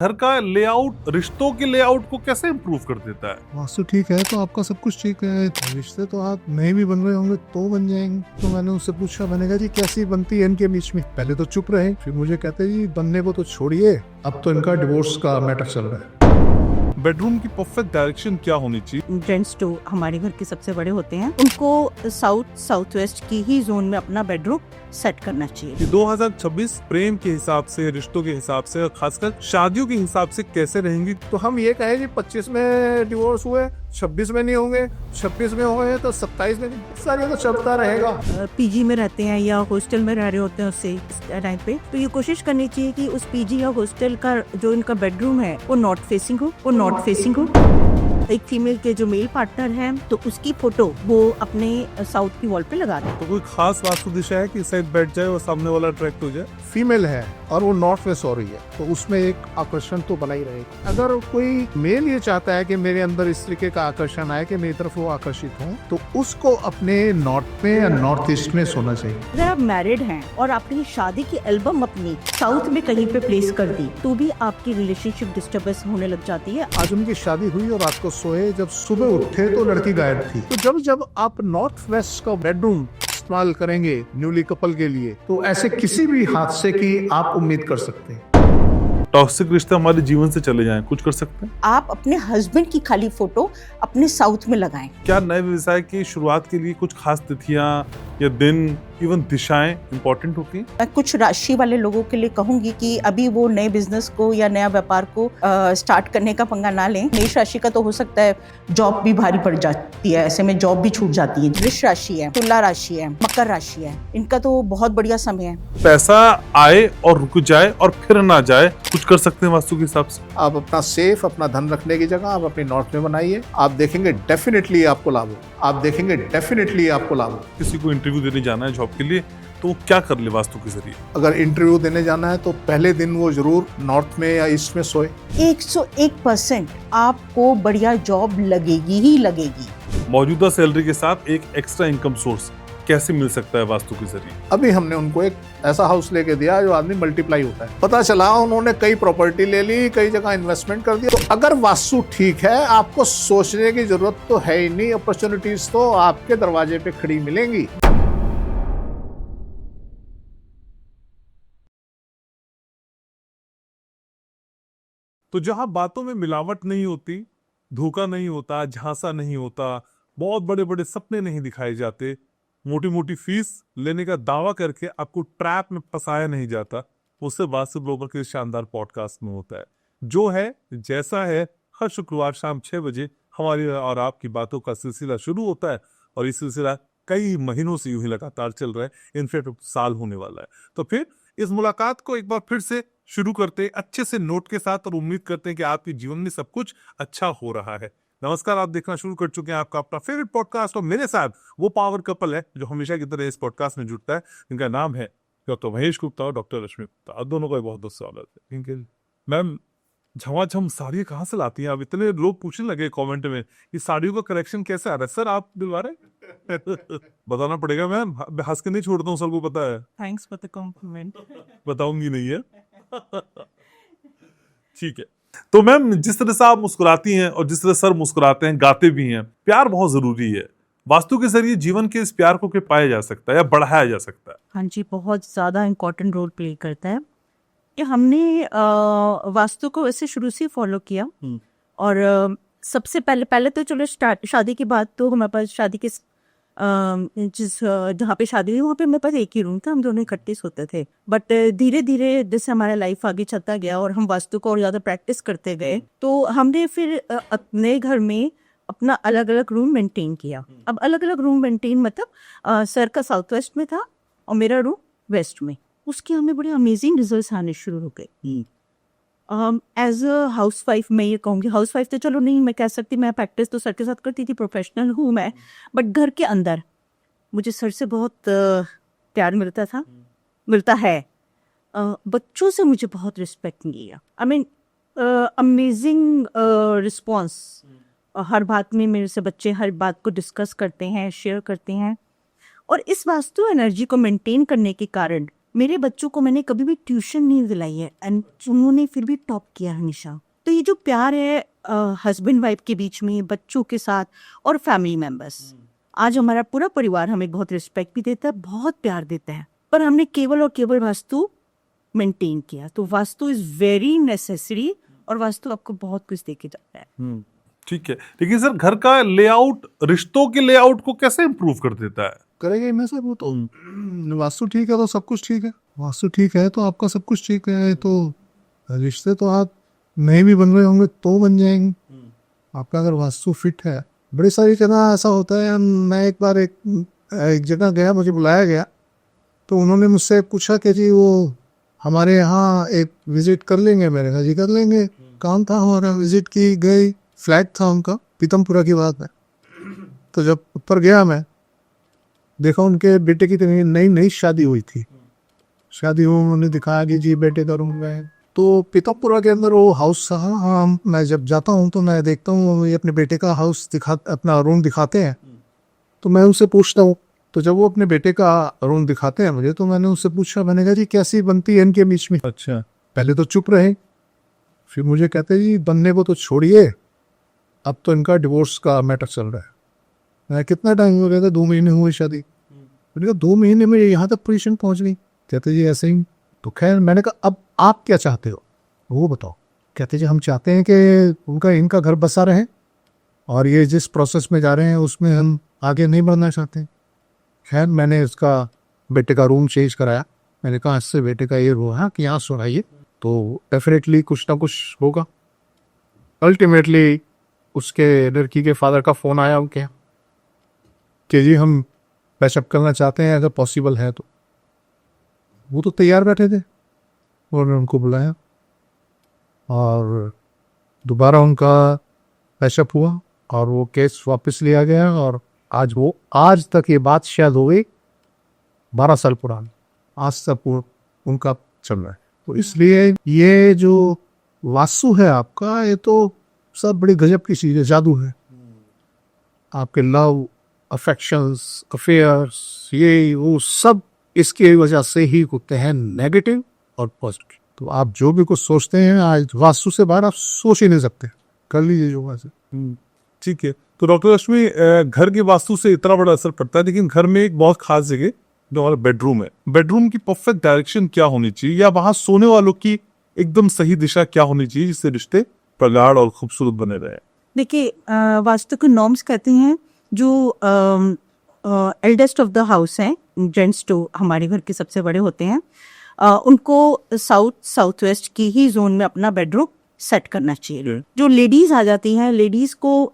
घर का लेआउट रिश्तों के लेआउट को कैसे इम्प्रूव कर देता है? वास्तु ठीक है तो आपका सब कुछ ठीक है, रिश्ते तो आप नहीं भी बन रहे होंगे तो बन जाएंगे। तो मैंने उससे पूछा, मैंने कहा जी कैसी बनती है इनके बीच में? पहले तो चुप रहे, फिर मुझे कहते जी बनने को तो छोड़िए, अब तो इनका डिवोर्स का मैटर चल रहा है। बेडरूम की परफेक्ट डायरेक्शन क्या होनी चाहिए? जेंट्स जो हमारे घर के सबसे बड़े होते हैं उनको साउथ वेस्ट की ही जोन में अपना बेडरूम सेट करना चाहिए। 2026 प्रेम के हिसाब से, रिश्तों के हिसाब से और खासकर शादियों के हिसाब से कैसे रहेंगी? तो हम ये कहें जी 25 में डिवोर्स हुए, 26 में नहीं होंगे, 26 में होंगे तो 27 में नहीं, सारी तो चलता रहेगा। पीजी में रहते हैं या हॉस्टल में रह रहे होते हैं उससे टाइम पे, तो ये कोशिश करनी चाहिए कि उस पीजी या हॉस्टल का जो इनका बेडरूम है वो नॉर्थ फेसिंग हो। एक फीमेल के जो मेल पार्टनर है तो उसकी फोटो वो अपने साउथ की वॉल पे लगा दें। तो कोई खास वास्तु दिशा है कि इस साइड बैठ जाए और सामने वाला अट्रैक्ट हो जाए? फीमेल है और वो नॉर्थ वेस्ट हो रही है तो उसमें एक आकर्षण तो बना ही रहेगा। अगर कोई मेल ये चाहता है कि मेरे अंदर इस तरीके का आकर्षण आए कि मेरी तरफ वो आकर्षित हो, तो उसको अपने नॉर्थ में या नॉर्थ ईस्ट में सोना चाहिए। अगर आप मैरिड हैं और आपने शादी की एल्बम अपनी साउथ में कहीं पे प्लेस कर दी तो भी आपकी रिलेशनशिप डिस्टर्बेंस होने लग जाती है। आज उनकी शादी हुई और रात को सोए, जब सुबह उठे तो लड़की गायब थी। तो जब आप नॉर्थ वेस्ट का बेडरूम इस्तेमाल करेंगे न्यूली कपल के लिए, तो ऐसे किसी भी हादसे की आप उम्मीद कर सकते हैं। टॉक्सिक रिश्ते हमारे जीवन से चले जाएं, कुछ कर सकते हैं? आप अपने हस्बैंड की खाली फोटो अपने साउथ में लगाएं। क्या नए व्यवसाय की शुरुआत के लिए कुछ खास तिथियां या दिन, इवन दिशाएं इम्पोर्टेंट होती हैं? मैं कुछ राशि वाले लोगों के लिए कहूंगी कि अभी वो नए बिजनेस को या नया व्यापार को स्टार्ट करने का पंगा ना लें। मेष राशि का तो हो सकता है जॉब भी भारी पड़ जाती है, ऐसे में जॉब भी छूट जाती है। वृष राशि है, तुला राशि है, मकर राशि है, इनका तो बहुत बढ़िया समय है। पैसा आए और रुक जाए और फिर ना जाए, कुछ कर सकते हैं वास्तु के हिसाब से? आप अपना सेफ, अपना धन रखने की जगह आप अपनी नॉर्थ में बनाइए, आप देखेंगे डेफिनेटली आपको लाभ हो, आप देखेंगे डेफिनेटली आपको लाभ हो। किसी को इंटरव्यू देने जाना है जॉब के लिए तो वो क्या कर ले वास्तु के जरिए? अगर इंटरव्यू देने जाना है तो पहले दिन वो जरूर नॉर्थ में या ईस्ट में सोए। 101% आपको बढ़िया जॉब लगेगी ही लगेगी। मौजूदा सैलरी के साथ एक एक्स्ट्रा इनकम सोर्स कैसे मिल सकता है वास्तु के जरिए? अभी हमने उनको एक ऐसा हाउस लेके दिया जो आदमी मल्टीप्लाई होता है। पता चला उन्होंने कई प्रॉपर्टी ले ली, कई जगह इन्वेस्टमेंट कर दिया। तो अगर वास्तु ठीक है, आपको सोचने की जरूरत तो है ही नहीं, अपॉर्चुनिटीज तो आपके दरवाजे पे खड़ी मिलेंगी। तो जहां बातों में मिलावट नहीं होती, धोखा नहीं होता, झांसा नहीं होता, बहुत बड़े बड़े सपने नहीं दिखाए जाते, मोटी मोटी फीस लेने का दावा करके आपको ट्रैप में फंसाया नहीं जाता, उससे वास्तु ग्लोबल के शानदार पॉडकास्ट में होता है। जो है जैसा है, हर शुक्रवार शाम 6 बजे हमारी और आपकी बातों का सिलसिला शुरू होता है और ये सिलसिला कई महीनों से यूं ही लगातार चल रहा है, इनफैक्ट साल होने वाला है। तो फिर इस मुलाकात को एक बार फिर से शुरू करते हैं अच्छे से नोट के साथ और उम्मीद करते हैं कि आपके जीवन में सब कुछ अच्छा हो रहा है। नमस्कार, आप देखना शुरू कर चुके हैं आपका अपना फेवरेट पॉडकास्ट और मेरे साथ वो पावर कपल है जो हमेशा की तरह इस पॉडकास्ट में जुड़ता है। इनका नाम है डॉक्टर महेश गुप्ता और डॉक्टर रश्मि गुप्ता। आप दोनों का बहुत बहुत स्वागत है। इनके मैम झमाझम साड़ी कहाँ से लाती हैं? अब इतने लोग पूछने लगे कमेंट में कि साड़ियों का कलेक्शन कैसे आ रहा है। सर आप दिलवा रहे बताना पड़ेगा मैम, हंस के नहीं छोड़ता हूँ, सबको पता है। Thanks for the compliment. बताऊंगी नहीं है ठीक है। तो मैम जिस तरह से आप मुस्कुराती हैं और जिस तरह सर मुस्कुराते हैं, गाते भी हैं, प्यार बहुत जरूरी है। वास्तु के जरिए जीवन के इस प्यार को पाया जा सकता है या बढ़ाया जा सकता है? हाँ जी, बहुत ज़्यादा इम्पोर्टेंट रोल प्ले करता है। कि हमने वास्तु को वैसे शुरू से फॉलो किया और सबसे पहले तो चलो शादी की बात, तो हमारे पास शादी के जहाँ पे शादी हुई वहाँ पे मेरे पास एक ही रूम था, हम दोनों इकट्ठे सोते थे। बट धीरे धीरे जैसे हमारा लाइफ आगे चलता गया और हम वास्तु को और ज़्यादा प्रैक्टिस करते गए, तो हमने फिर अपने घर में अपना अलग अलग रूम मेंटेन किया। अब अलग अलग रूम मेंटेन मतलब सर का साउथ वेस्ट में था और मेरा रूम वेस्ट में। उसके हमें बड़े अमेजिंग रिजल्ट्स आने शुरू हो गए। एज अ हाउस वाइफ मैं ये कहूँगी, हाउस वाइफ तो चलो नहीं मैं कह सकती, मैं प्रैक्टिस तो सर के साथ करती थी, प्रोफेशनल हूँ मैं, बट घर के अंदर मुझे सर से बहुत प्यार मिलता था, मिलता है। बच्चों से मुझे बहुत रिस्पेक्ट मिली। I mean amazing response. हर बात में मेरे से बच्चे हर बात को डिस्कस करते हैं, शेयर करते हैं। और इस वास्तु एनर्जी को मेंटेन करने के कारण मेरे बच्चों को मैंने कभी भी ट्यूशन नहीं दिलाई है एंड उन्होंने फिर भी टॉप किया हमेशा। तो ये जो प्यार है हस्बैंड वाइफ के बीच में, बच्चों के साथ और फैमिली मेंबर्स, आज हमारा पूरा परिवार हमें बहुत रिस्पेक्ट भी देता है, बहुत प्यार देता है, पर हमने केवल और केवल वास्तु मेंटेन किया। तो वास्तु इज वेरी नेसेसरी और वास्तु आपको बहुत कुछ देके जाता है। ठीक है, लेकिन सर घर का लेआउट रिश्तों के लेआउट को कैसे इम्प्रूव कर देता है? करेगा ही मैं सर, वो तो वास्तु ठीक है तो सब कुछ ठीक है, वास्तु ठीक है तो आपका सब कुछ ठीक है, तो रिश्ते तो आप नहीं भी बन रहे होंगे तो बन जाएंगे आपका, अगर वास्तु फिट है। बड़ी सारी जगह ऐसा होता है, मैं एक बार एक जगह गया, मुझे बुलाया गया, तो उन्होंने मुझसे पूछा कि जी वो हमारे यहाँ एक विजिट कर लेंगे। मैंने कहा जी कर लेंगे, काम था हमारा, विजिट की गई, फ्लैट था उनका पीतमपुरा की बात है। तो जब ऊपर गया मैं देखा उनके बेटे की नई नई शादी हुई थी, शादी हुई, उन्होंने दिखाया कि जी बेटे का रूम है। तो पीतमपुरा के अंदर वो हाउस था। हाँ, मैं जब जाता हूँ तो मैं देखता हूँ ये अपने बेटे का हाउस अपना रूम दिखाते हैं, तो मैं उनसे पूछता हूँ। तो जब वो अपने बेटे का रूम दिखाते हैं मुझे, तो मैंने उनसे पूछा, मैंने कहा जी कैसी बनती है इनके बीच में? अच्छा। पहले तो चुप रहे, फिर मुझे कहते जी बनने को तो छोड़िए, अब तो इनका डिवोर्स का मैटर चल रहा है। मैं कितना टाइम हो गया था? 2 महीने हुए शादी। मैंने कहा 2 महीने में यहाँ तक पोजीशन पहुँच गई? कहते जी ऐसे ही। तो खैर मैंने कहा अब आप क्या चाहते हो वो बताओ। कहते जी हम चाहते हैं कि इनका घर बसा रहे, और ये जिस प्रोसेस में जा रहे हैं उसमें हम आगे नहीं बढ़ना चाहते। खैर मैंने इसका बेटे का रूम चेंज कराया। मैंने कहा इससे बेटे का ये रो है कि यहाँ सुनाइए, तो डेफिनेटली कुछ ना कुछ होगा। अल्टीमेटली उसके लड़की के फादर का फ़ोन आया उनके कि जी हम पैचअप करना चाहते हैं, अगर पॉसिबल है तो। वो तो तैयार बैठे थे, उन्होंने उनको बुलाया और दोबारा उनका पैचअप हुआ और वो केस वापस लिया गया, और आज तक ये बात शायद हो गई 12 साल पुरानी, आज तक उनका चल रहा है। तो इसलिए ये जो वास्तु है आपका, ये तो सब बड़ी गजब की चीज़ है, जादू है। आपके लव, अफेक्शंस, अफेयर्स, ये वो सब इसकी वजह से ही होते हैं, नेगेटिव और पॉजिटिव। तो आप जो भी कुछ सोचते हैं आज वास्तु से बाहर आप सोच ही नहीं सकते, कर लीजिए जो वैसे। ठीक है, तो डॉक्टर रश्मि, घर की वास्तु से इतना बड़ा असर पड़ता है, लेकिन घर में एक बहुत खास जगह जो हमारा बेडरूम है, बेडरूम की परफेक्ट डायरेक्शन क्या होनी चाहिए, या वहां सोने वालों की एकदम सही दिशा क्या होनी चाहिए जिससे रिश्ते प्रगाढ़ और खूबसूरत बने रहे? देखिए, वास्तु के नॉर्म्स कहते हैं जो एल्डेस्ट ऑफ द हाउस हैं, जेंट्स जो हमारे घर के सबसे बड़े होते हैं, उनको साउथ वेस्ट की ही जोन में अपना बेडरूम सेट करना चाहिए। जो लेडीज आ जाती हैं, लेडीज को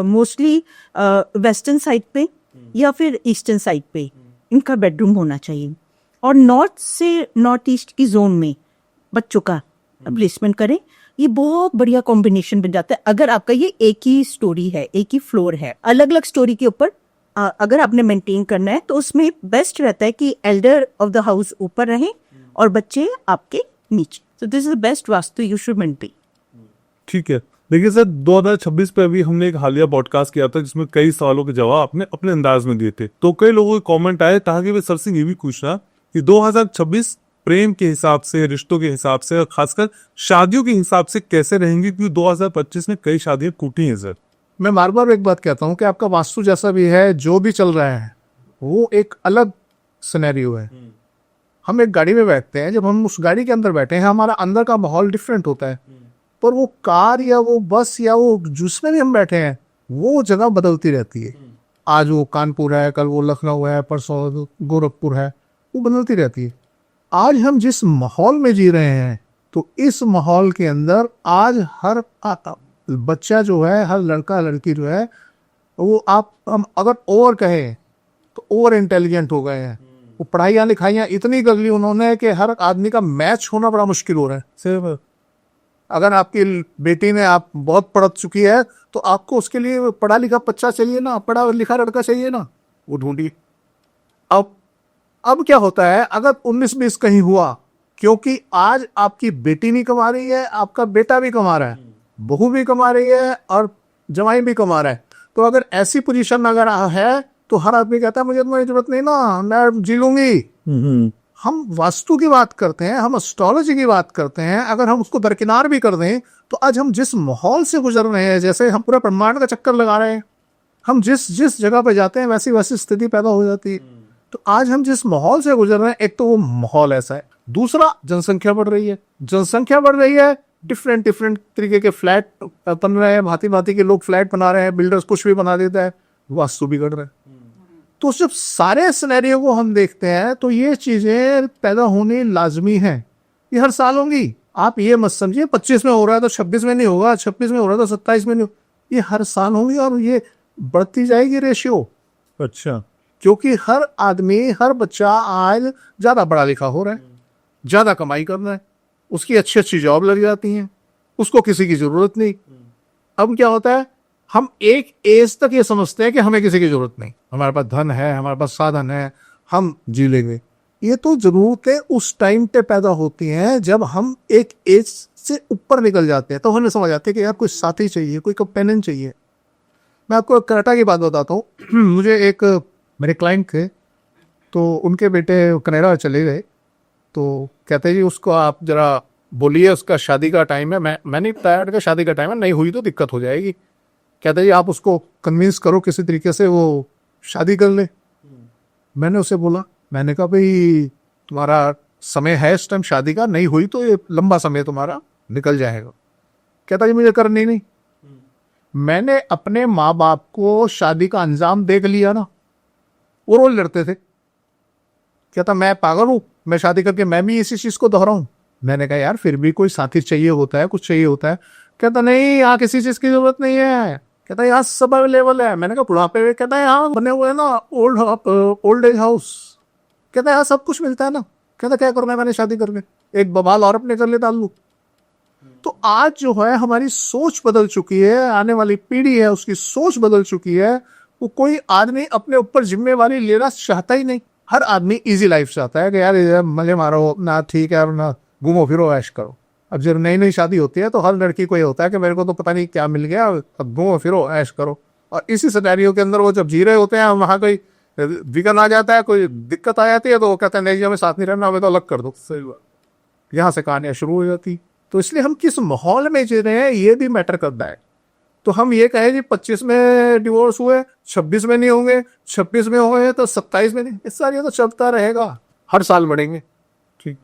मोस्टली वेस्टर्न साइड पे या फिर ईस्टर्न साइड पे इनका बेडरूम होना चाहिए, और नॉर्थ से नॉर्थ ईस्ट की जोन में बच्चों का प्लेसमेंट करें। ये बहुत बढ़िया कॉम्बिनेशन बन जाता है। अगर आपका ये एक ही स्टोरी है, एक ही फ्लोर है, अलग अलग स्टोरी के ऊपर अगर आपने मेंटेन करना है, तो उसमें बेस्ट रहता है कि एल्डर ऑफ द हाउस ऊपर रहें और बच्चे आपके नीचे। So this is the best vastu you should maintain। ठीक है, देखिए सर, 2026 पे अभी हमने एक हालिया पॉडकास्ट किया था जिसमें कई सवालों के जवाब आपने अपने अंदाज में दिए थे। तो कई लोगों के कमेंट आए, ताकि वे सर से ये भी पूछना कि 2026 प्रेम के हिसाब से, रिश्तों के हिसाब से, और खासकर शादियों के हिसाब से कैसे रहेंगे, क्योंकि 2025 में कई शादियां टूटी हैं सर। मैं बार बार एक बात कहता हूँ कि आपका वास्तु जैसा भी है, जो भी चल रहा है, वो एक अलग सिनेरियो है। हम एक गाड़ी में बैठते हैं, जब हम उस गाड़ी के अंदर बैठे हैं, हमारा अंदर का माहौल डिफरेंट होता है, पर वो कार या वो बस या वो जिसमें भी हम बैठे हैं, वो जगह बदलती रहती है। आज वो कानपुर है, कल वो लखनऊ है, परसों गोरखपुर है, वो बदलती रहती है। आज हम जिस माहौल में जी रहे हैं, तो इस माहौल के अंदर आज हर बच्चा जो है, हर लड़का लड़की जो है, वो हम अगर ओवर कहें तो ओवर इंटेलिजेंट हो गए हैं। वो पढ़ाइयाँ लिखाइयाँ इतनी कर ली उन्होंने कि हर आदमी का मैच होना बड़ा मुश्किल हो रहा है। सिर्फ अगर आपकी बेटी ने आप बहुत पढ़ चुकी है, तो आपको उसके लिए पढ़ा लिखा बच्चा चाहिए ना, पढ़ा लिखा लड़का चाहिए ना, वो ढूंढिए। अब क्या होता है, अगर 19-20 कहीं हुआ, क्योंकि आज आपकी बेटी नहीं कमा रही है, आपका बेटा भी कमा रहा है, बहू भी कमा रही है और जवाई भी कमा रहा है, तो अगर ऐसी पोजीशन अगर है, तो हर आदमी कहता है मुझे तुम्हारी जरूरत नहीं ना, मैं जी लूंगी। हम वास्तु की बात करते हैं, हम एस्ट्रोलॉजी की बात करते हैं, अगर हम उसको दरकिनार भी कर दें तो आज हम जिस माहौल से गुजर रहे हैं, जैसे हम पूरा ब्रह्मांड का चक्कर लगा रहे हैं, हम जिस जिस जगह पे जाते हैं वैसी वैसी स्थिति पैदा हो जाती है। तो आज हम जिस माहौल से गुजर रहे हैं, एक तो वो माहौल ऐसा है, दूसरा जनसंख्या बढ़ रही है, जनसंख्या बढ़ रही है, डिफरेंट डिफरेंट तरीके के फ्लैट बन रहे हैं, भांति भांति के लोग फ्लैट बना रहे हैं, बिल्डर्स कुछ भी बना देता है, वास्तु बिगड़ रहा है। तो जब सारे सिनेरियो को हम देखते हैं तो ये चीजें पैदा होनी लाजमी है, ये हर साल होंगी। आप ये मत समझिए 25 में हो रहा है तो 26 में नहीं होगा, 26 में हो रहा है तो 27 में नहीं होगा, ये हर साल होंगी और ये बढ़ती जाएगी रेशियो। अच्छा, क्योंकि हर आदमी, हर बच्चा आज ज्यादा पढ़ा लिखा हो रहा है, ज्यादा कमाई कर रहा है, उसकी अच्छी अच्छी जॉब लग जाती है, उसको किसी की जरूरत नहीं। अब क्या होता है, हम एक एज तक ये समझते हैं कि हमें किसी की जरूरत नहीं, हमारे पास धन है, हमारे पास साधन है, हम जी लेंगे। ये तो जरूरतें उस टाइम पे पैदा होती हैं जब हम एक एज से ऊपर निकल जाते हैं, तो हमें समझ आती है कि यार कोई साथी चाहिए, कोई कंपेनियन चाहिए। मैं आपको कनाडा की बात बताता हूँ। मुझे एक मेरे क्लाइंट थे, तो उनके बेटे कनाडा चले गए, तो कहते जी उसको आप जरा बोलिए, उसका शादी का टाइम है। मैं नहीं बताया कि शादी का टाइम है, नहीं हुई तो दिक्कत हो जाएगी। कहते जी आप उसको कन्विंस करो किसी तरीके से वो शादी कर ले। मैंने उसे बोला, मैंने कहा भाई तुम्हारा समय है इस टाइम शादी का, नहीं हुई तो ये लंबा समय तुम्हारा निकल जाएगा। कहता जी मुझे करनी नहीं। मैंने अपने माँ बाप को शादी का अंजाम देख लिया ना, वो रोज लड़ते थे। कहता मैं पागल हूँ, मैं शादी करके मैं भी इसी चीज को दोहराऊं। मैंने कहा यार फिर भी कोई साथी चाहिए होता है, कुछ चाहिए होता है। कहता नहीं यहाँ किसी चीज की जरूरत नहीं है। कहता यहाँ सब अवेलेबल है। मैंने कहा बुढ़ापे में? कहता यहाँ बने हुए हैं ना ओल्ड एज हाउस। कहता यहाँ सब कुछ मिलता है ना। कहता क्या करूँ मैंने शादी करके, एक बवाल और अपने कर ले डाल लूं। तो आज जो है हमारी सोच बदल चुकी है, आने वाली पीढ़ी है उसकी सोच बदल चुकी है। वो कोई आदमी अपने ऊपर जिम्मेवारी लेना चाहता ही नहीं। हर आदमी इजी लाइफ चाहता है कि यार मजे मारो ना, ठीक है, ना घूमो फिरो ऐश करो। अब जब नई नई शादी होती है तो हर लड़की को ये होता है कि मेरे को तो पता नहीं क्या मिल गया, अब घूमो फिरो ऐश करो। और इसी सिनेरियो के अंदर वो जब जी रहे होते हैं, वहाँ कोई विघन आ जाता है, कोई दिक्कत आ जाती है, तो वो कहते हैं नहीं जी हमें साथ नहीं रहना, हमें तो अलग कर दो। सही बात, यहाँ से कहानियां शुरू हो जाती। तो इसलिए हम किस माहौल में जी रहे हैं ये भी मैटर करता है। तो हम ये कहें जी 25 में डिवोर्स हुए, 26 में नहीं होंगे, 26 में होंगे तो 27 में नहीं, इस साल ये तो चलता रहेगा, हर साल बढ़ेंगे। ठीक,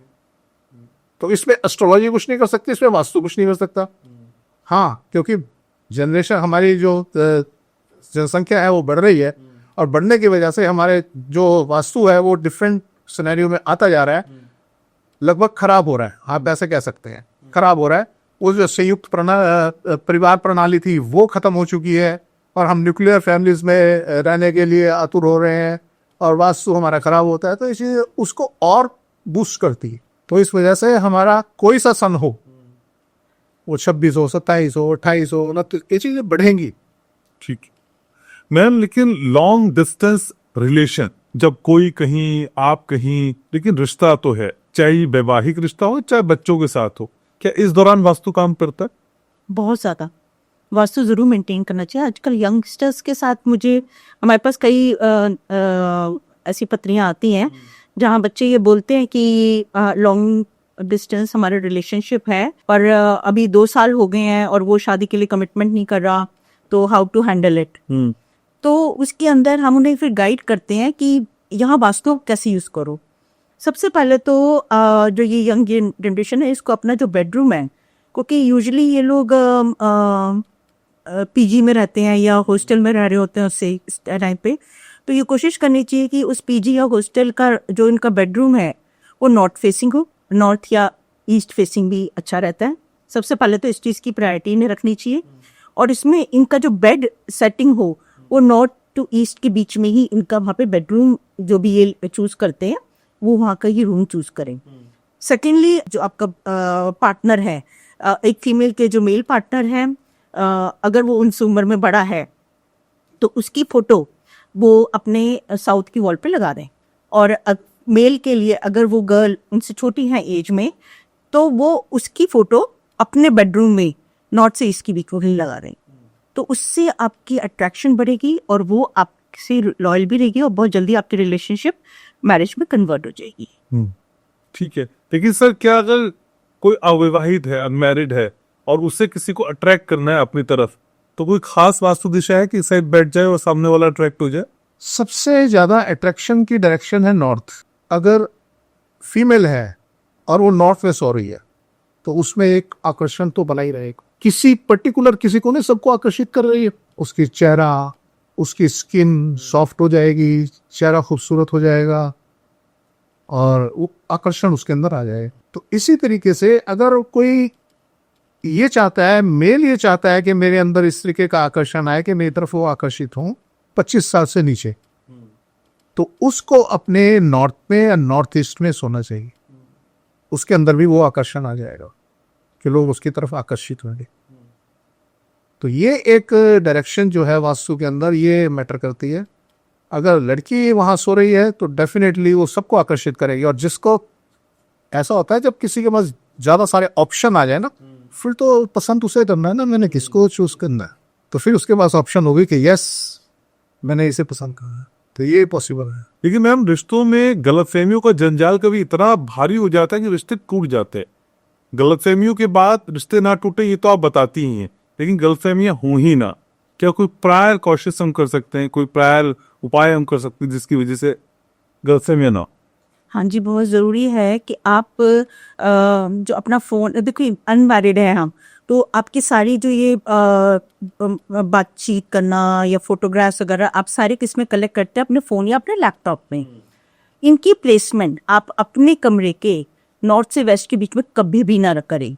तो इसमें एस्ट्रोलॉजी कुछ नहीं कर सकती, इसमें वास्तु कुछ नहीं कर सकता। हाँ, क्योंकि जनरेशन हमारी जो जनसंख्या है वो बढ़ रही है, और बढ़ने की वजह से हमारे जो वास्तु है वो डिफरेंट सिनेरियो में आता जा रहा है, लगभग खराब हो रहा है। आप ऐसे कह सकते हैं खराब हो रहा है। वो जो संयुक्त परिवार प्रणाली थी वो खत्म हो चुकी है, और हम न्यूक्लियर फैमिलीज में रहने के लिए आतुर हो रहे हैं, और वास्तु हमारा खराब होता है, तो इसी उसको और बूस्ट करती है। तो इस वजह से हमारा कोई सा सन हो, वो 26 हो, 27 हो, 28 हो, 29, ये चीजें बढ़ेंगी। ठीक है मैम। लेकिन लॉन्ग डिस्टेंस रिलेशन, जब कोई कहीं आप कहीं, लेकिन रिश्ता तो है, चाहे वैवाहिक रिश्ता हो चाहे बच्चों के साथ हो, क्या इस दौरान वास्तु काम करता है? बहुत ज़्यादा वास्तु ज़रूर मेंटेन करना चाहिए। आजकल यंगस्टर्स के साथ हमारे पास कई ऐसी पत्रियां आती हैं जहां बच्चे ये बोलते हैं कि लॉन्ग डिस्टेंस हमारा रिलेशनशिप है, पर अभी 2 साल हो गए हैं और वो शादी के लिए कमिटमेंट नहीं कर रहा, तो हाउ टू हैंडल इट। तो उसके अंदर हम उन्हें फिर गाइड करते हैं कि यहाँ वास्तु कैसे यूज़ करो। सबसे पहले तो जो ये यंग जनरेशन है, इसको अपना जो बेडरूम है, क्योंकि यूजुअली ये लोग पीजी में रहते हैं या हॉस्टल में रह रहे होते हैं उससे इस टाइम पे, तो ये कोशिश करनी चाहिए कि उस पीजी या हॉस्टल का जो इनका बेडरूम है वो नॉर्थ फेसिंग हो। नॉर्थ या ईस्ट फेसिंग भी अच्छा रहता है। सबसे पहले तो इस चीज़ की प्रायोरिटी इन्हें रखनी चाहिए, और इसमें इनका जो बेड सेटिंग हो वो नॉर्थ टू ईस्ट के बीच में ही इनका वहाँ पे बेडरूम जो भी ये चूज करते हैं वो वहाँ का ही रूम चूज करें। सेकेंडली, जो आपका पार्टनर है, एक फीमेल के जो मेल पार्टनर है, अगर वो उनसे उम्र में बड़ा है तो उसकी फोटो वो अपने साउथ की वॉल पे लगा दें। और मेल के लिए अगर वो गर्ल उनसे छोटी है एज में, तो वो उसकी फोटो अपने बेडरूम में नॉर्थ से ईस्ट की बीच में लगा दें। तो उससे आपकी अट्रैक्शन बढ़ेगी और वो आपसे लॉयल भी रहेगी, और बहुत जल्दी आपकी रिलेशनशिप मैरिज में कन्वर्ट हो जाएगी। ठीक है, लेकिन सर क्या अगर कोई अविवाहित है, अनमैरिड है और उससे किसी को अट्रैक्ट करना है अपनी तरफ, तो कोई खास वास्तु दिशा है कि इस साइड बैठ जाए और सामने वाला अट्रैक्ट हो जाए? सबसे ज्यादा अट्रैक्शन की डायरेक्शन है नॉर्थ। अगर फीमेल है और वो नॉर्थ वेस्ट हो रही है तो उसमें एक आकर्षण तो बना ही रहेगा। किसी पर्टिकुलर किसी को नहीं, सबको आकर्षित कर रही है। उसकी चेहरा, उसकी स्किन सॉफ्ट हो जाएगी, चेहरा खूबसूरत हो जाएगा और वो आकर्षण उसके अंदर आ जाए। तो इसी तरीके से अगर कोई ये चाहता है, मेल ये चाहता है कि मेरे अंदर इस तरीके का आकर्षण आए कि मेरी तरफ वो आकर्षित हों 25 साल से नीचे, तो उसको अपने नॉर्थ में या नॉर्थ ईस्ट में सोना चाहिए। उसके अंदर भी वो आकर्षण आ जाएगा कि लोग उसकी तरफ आकर्षित होंगे। तो ये एक डायरेक्शन जो है वास्तु के अंदर ये मैटर करती है। अगर लड़की वहां सो रही है तो डेफिनेटली वो सबको आकर्षित करेगी। और जिसको ऐसा होता है जब किसी के पास ज्यादा सारे ऑप्शन आ जाए ना, फिर तो पसंद उसे करना है ना, मैंने किसको चूज करना है, तो फिर उसके पास ऑप्शन होगी कि यस मैंने इसे पसंद करा है। तो ये पॉसिबल है। लेकिन मैम रिश्तों में गलतफहमियों का जंजाल कभी इतना भारी हो जाता है कि रिश्ते टूट जाते हैं। गलतफहमियों के बाद रिश्ते ना टूटे ये तो आप बताती ही हैं, लेकिन गलतफहमियां हों ही ना, क्या कोई प्रायर कॉशियस हम कर सकते हैं, कोई प्रायर उपाय हम कर सकते हैं जिसकी वजह से गलतफहमियां ना हो? हाँ जी, बहुत ज़रूरी है कि आप जो अपना फ़ोन, देखिए अनमैरिड है हम, तो आपकी सारी जो ये बातचीत करना या फोटोग्राफ्स वगैरह आप सारे किस में कलेक्ट करते हैं? अपने फ़ोन या अपने लैपटॉप में। इनकी प्लेसमेंट आप अपने कमरे के नॉर्थ से वेस्ट के बीच में कभी भी ना करें।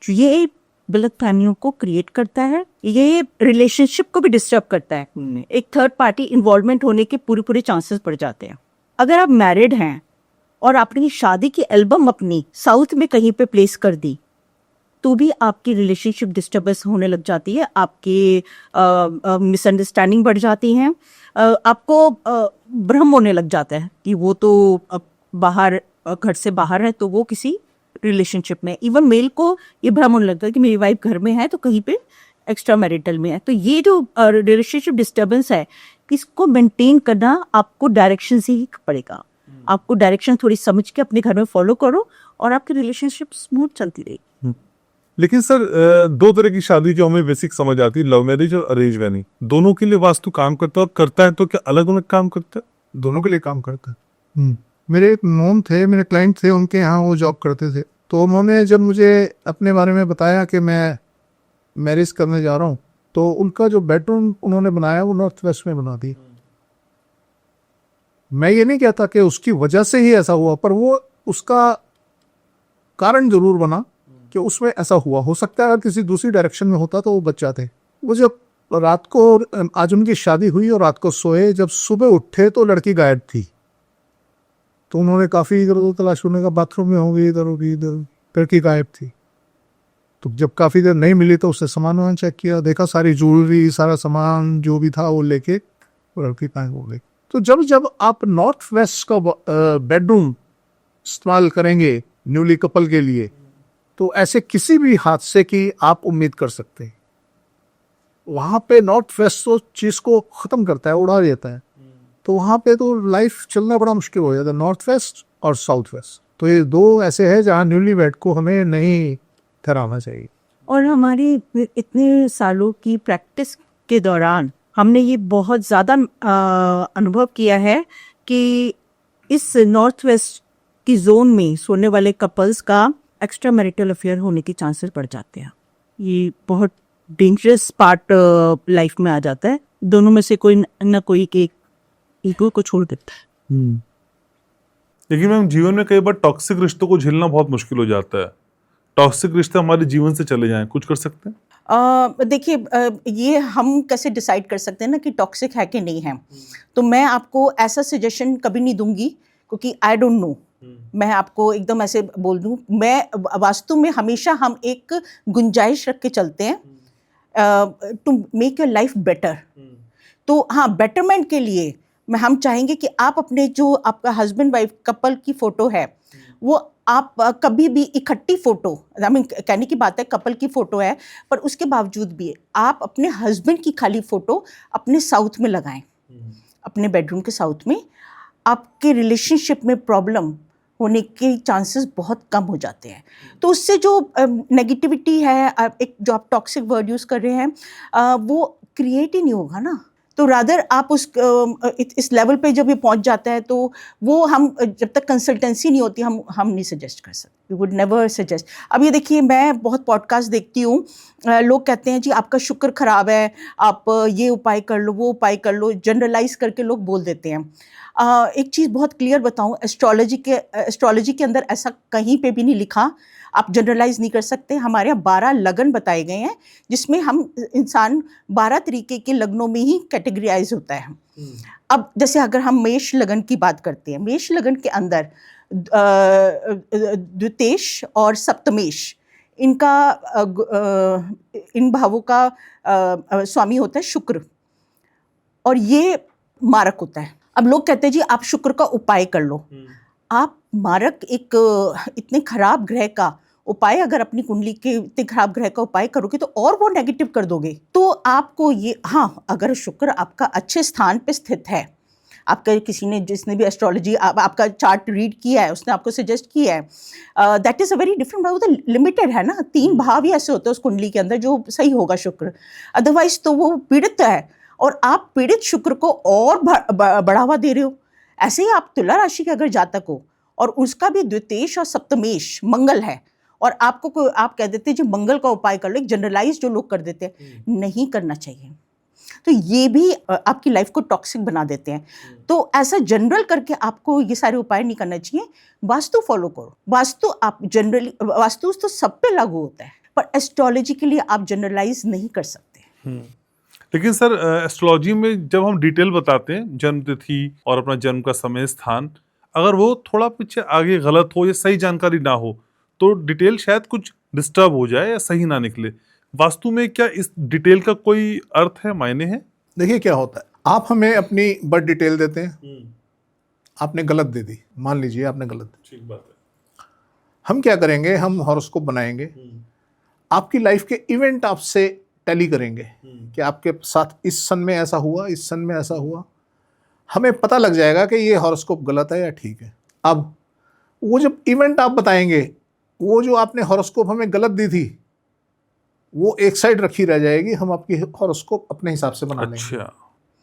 ये गलतफहमियों को क्रिएट करता है, ये रिलेशनशिप को भी डिस्टर्ब करता है। एक थर्ड पार्टी इन्वॉल्वमेंट होने के पूरे चांसेस बढ़ जाते हैं। अगर आप मैरिड हैं और आपने शादी की एल्बम अपनी साउथ में कहीं पे प्लेस कर दी, तो भी आपकी रिलेशनशिप डिस्टर्बेंस होने लग जाती है, आपके मिसअंडरस्टैंडिंग बढ़ जाती हैं, आपको भ्रम होने लग जाता है कि वो तो अब बाहर घर से बाहर है, तो वो किसी रिलेशनशिप में। इवन मेल को ये भ्रम होने लगता है कि मेरी वाइफ घर में है तो कहीं पे एक्स्ट्रा मैरिटल में है। तो ये जो रिलेशनशिप डिस्टर्बेंस है, इसको मेंटेन करना आपको डायरेक्शन से ही पड़ेगा। आपको डायरेक्शन थोड़ी समझ के अपने घर में फॉलो करो और आपकी रिलेशनशिप स्मूथ चलती रहेगी। लेकिन सर दो तरह की शादी जो हमें बेसिक समझ आती है, लव मैरिज और अरेंज मैरिज, दोनों के लिए वास्तु काम करता है और करता है तो क्या अलग अलग काम करता है? दोनों के लिए काम करता है। मेरे एक नोन थे, मेरे क्लाइंट थे, उनके यहाँ वो जॉब करते थे। तो उन्होंने जब मुझे अपने बारे में बताया कि मैं मैरिज करने जा रहा हूँ, तो उनका जो बेडरूम उन्होंने बनाया वो नॉर्थ वेस्ट में बना दी। मैं ये नहीं कहता कि उसकी वजह से ही ऐसा हुआ, पर वो उसका कारण जरूर बना कि उसमें ऐसा हुआ। हो सकता है अगर किसी दूसरी डायरेक्शन में होता तो वो बच जाते। वो जब रात को, आज उनकी शादी हुई और रात को सोए, जब सुबह उठे तो लड़की गायब थी। तो उन्होंने काफ़ी इधर उधर तलाश करने का, बाथरूम में होगी, इधर होगी, इधर, लड़की गायब थी। तो जब काफ़ी देर नहीं मिली तो उससे सामान वामान चेक किया, देखा सारी ज्वेलरी, सारा सामान जो भी था वो लेके लड़की गायब हो गई। तो जब जब आप नॉर्थ वेस्ट का बेडरूम इस्तेमाल करेंगे न्यूली कपल के लिए, तो ऐसे किसी भी हादसे की आप उम्मीद कर सकते हैं। वहाँ पे नॉर्थ वेस्ट तो चीज़ को ख़त्म करता है, उड़ा देता है। तो वहाँ पे तो लाइफ चलना बड़ा मुश्किल हो जाता है, नॉर्थ वेस्ट और साउथ वेस्ट। तो ये दो ऐसे हैं जहाँ न्यूली वेड को हमें नहीं ठहराना चाहिए। और हमारी इतने सालों की प्रैक्टिस के दौरान हमने ये बहुत ज़्यादा अनुभव किया है कि इस नॉर्थ वेस्ट की जोन में सोने वाले कपल्स का एक्स्ट्रा मैरिटल अफेयर होने के चांसेस बढ़ जाते हैं। ये बहुत डेंजरस पार्ट लाइफ में आ जाता है। दोनों में से कोई ना कोई एक ईगो को छोड़ देता है। लेकिन मैम जीवन में कई बार टॉक्सिक रिश्तों को झेलना बहुत मुश्किल हो जाता है। टॉक्सिक रिश्ते हमारे जीवन से चले जाएं, कुछ कर सकते हैं? देखिए, ये हम कैसे डिसाइड कर सकते हैं ना कि टॉक्सिक है कि नहीं है। तो मैं आपको ऐसा सजेशन कभी नहीं दूंगी क्योंकि आई डोंट नो। मैं आपको एकदम ऐसे बोल दूं, मैं वास्तु में हमेशा हम एक गुंजाइश रख के चलते हैं to make your life better. तो हाँ, बेटरमेंट के लिए हम चाहेंगे कि आप अपने जो आपका हस्बैंड वाइफ कपल की फ़ोटो है, वो आप कभी भी इकट्ठी फ़ोटो, आई मीन कहने की बात है कपल की फ़ोटो है, पर उसके बावजूद भी आप अपने हस्बैंड की खाली फ़ोटो अपने साउथ में लगाएं, अपने बेडरूम के साउथ में। आपके रिलेशनशिप में प्रॉब्लम होने के चांसेस बहुत कम हो जाते हैं। तो उससे जो नेगेटिविटी है, एक जो आप टॉक्सिक वर्ड यूज़ कर रहे हैं, वो क्रिएट ही नहीं होगा ना। तो रादर आप इस लेवल पे जब ये पहुंच जाता है, तो वो हम जब तक कंसल्टेंसी नहीं होती, हम नहीं सजेस्ट कर सकते। We would never suggest. अब ये देखिए, मैं बहुत पॉडकास्ट देखती हूँ, लोग कहते हैं जी आपका शुक्र खराब है, आप ये उपाय कर लो, वो उपाय कर लो, जनरलाइज करके लोग बोल देते हैं। एक चीज़ बहुत क्लियर बताऊँ, एस्ट्रोलॉजी के अंदर ऐसा कहीं पे भी नहीं लिखा, आप जनरलाइज नहीं कर सकते। हमारे यहाँ 12 लगन बताए गए हैं, जिसमें हम इंसान 12 तरीके के लगनों में ही कैटेगराइज होता है। अब जैसे अगर हम मेष लगन की बात करते हैं, मेष लगन के अंदर द्वितेश और सप्तमेश, इनका इन भावों का स्वामी होता है शुक्र, और ये मारक होता है। अब लोग कहते हैं जी आप शुक्र का उपाय कर लो। आप मारक, एक इतने खराब ग्रह का उपाय, अगर अपनी कुंडली के इतने खराब ग्रह का उपाय करोगे तो और वो नेगेटिव कर दोगे। तो आपको ये, हाँ, अगर शुक्र आपका अच्छे स्थान पे स्थित है, आपका किसी ने, जिसने भी एस्ट्रोलॉजी आपका चार्ट रीड किया है, उसने आपको सजेस्ट किया है, that is a very different भाव। तो लिमिटेड है ना, 3 भाव ही ऐसे होते हैं उस कुंडली के अंदर जो सही होगा शुक्र, अदरवाइज तो वो पीड़ित है, और आप पीड़ित शुक्र को और बढ़ावा दे रहे हो। ऐसे ही आप तुला राशि के अगर जातक हो और उसका भी द्वितेश और सप्तमेश मंगल है, और आप कह देते हैं जो मंगल का उपाय कर लो, एक जनरलाइज जो लोग कर देते हैं, नहीं करना चाहिए। तो ये भी आपकी लाइफ को टॉक्सिक बना देते हैं। तो ऐसा जनरल करके आपको ये सारे उपाय नहीं करना चाहिए। वास्तु फॉलो करो। वास्तु आप जनरली, वास्तु तो सब पे लागू होता है, पर एस्ट्रोलॉजी के लिए आप जनरलाइज नहीं कर सकते। लेकिन सर, एस्ट्रोलॉजी में जब हम डिटेल बताते हैं, जन्म तिथि और अपना जन्म का समय स्थान, अगर वो थोड़ा पीछे आगे गलत हो या सही जानकारी ना हो, तो डिटेल शायद कुछ डिस्टर्ब हो जाए या सही ना निकले। वास्तु में क्या इस डिटेल का कोई अर्थ है, मायने है? देखिए क्या होता है, आप हमें अपनी बर्थ डिटेल देते हैं, आपने गलत दे दी, मान लीजिए आपने गलत दी, ठीक बात है। हम क्या करेंगे, हम हॉरोस्कोप बनाएंगे, आपकी लाइफ के इवेंट आपसे टैली करेंगे कि आपके साथ इस सन में ऐसा हुआ, इस सन में ऐसा हुआ। हमें पता लग जाएगा कि ये हॉरोस्कोप गलत है या ठीक है। अब वो जब इवेंट आप बताएंगे, वो जो आपने हॉरोस्कोप हमें गलत दी थी, वो एक साइड रखी रह जाएगी, हम आपकी हॉरोस्कोप अपने हिसाब से बना लेंगे। अच्छा।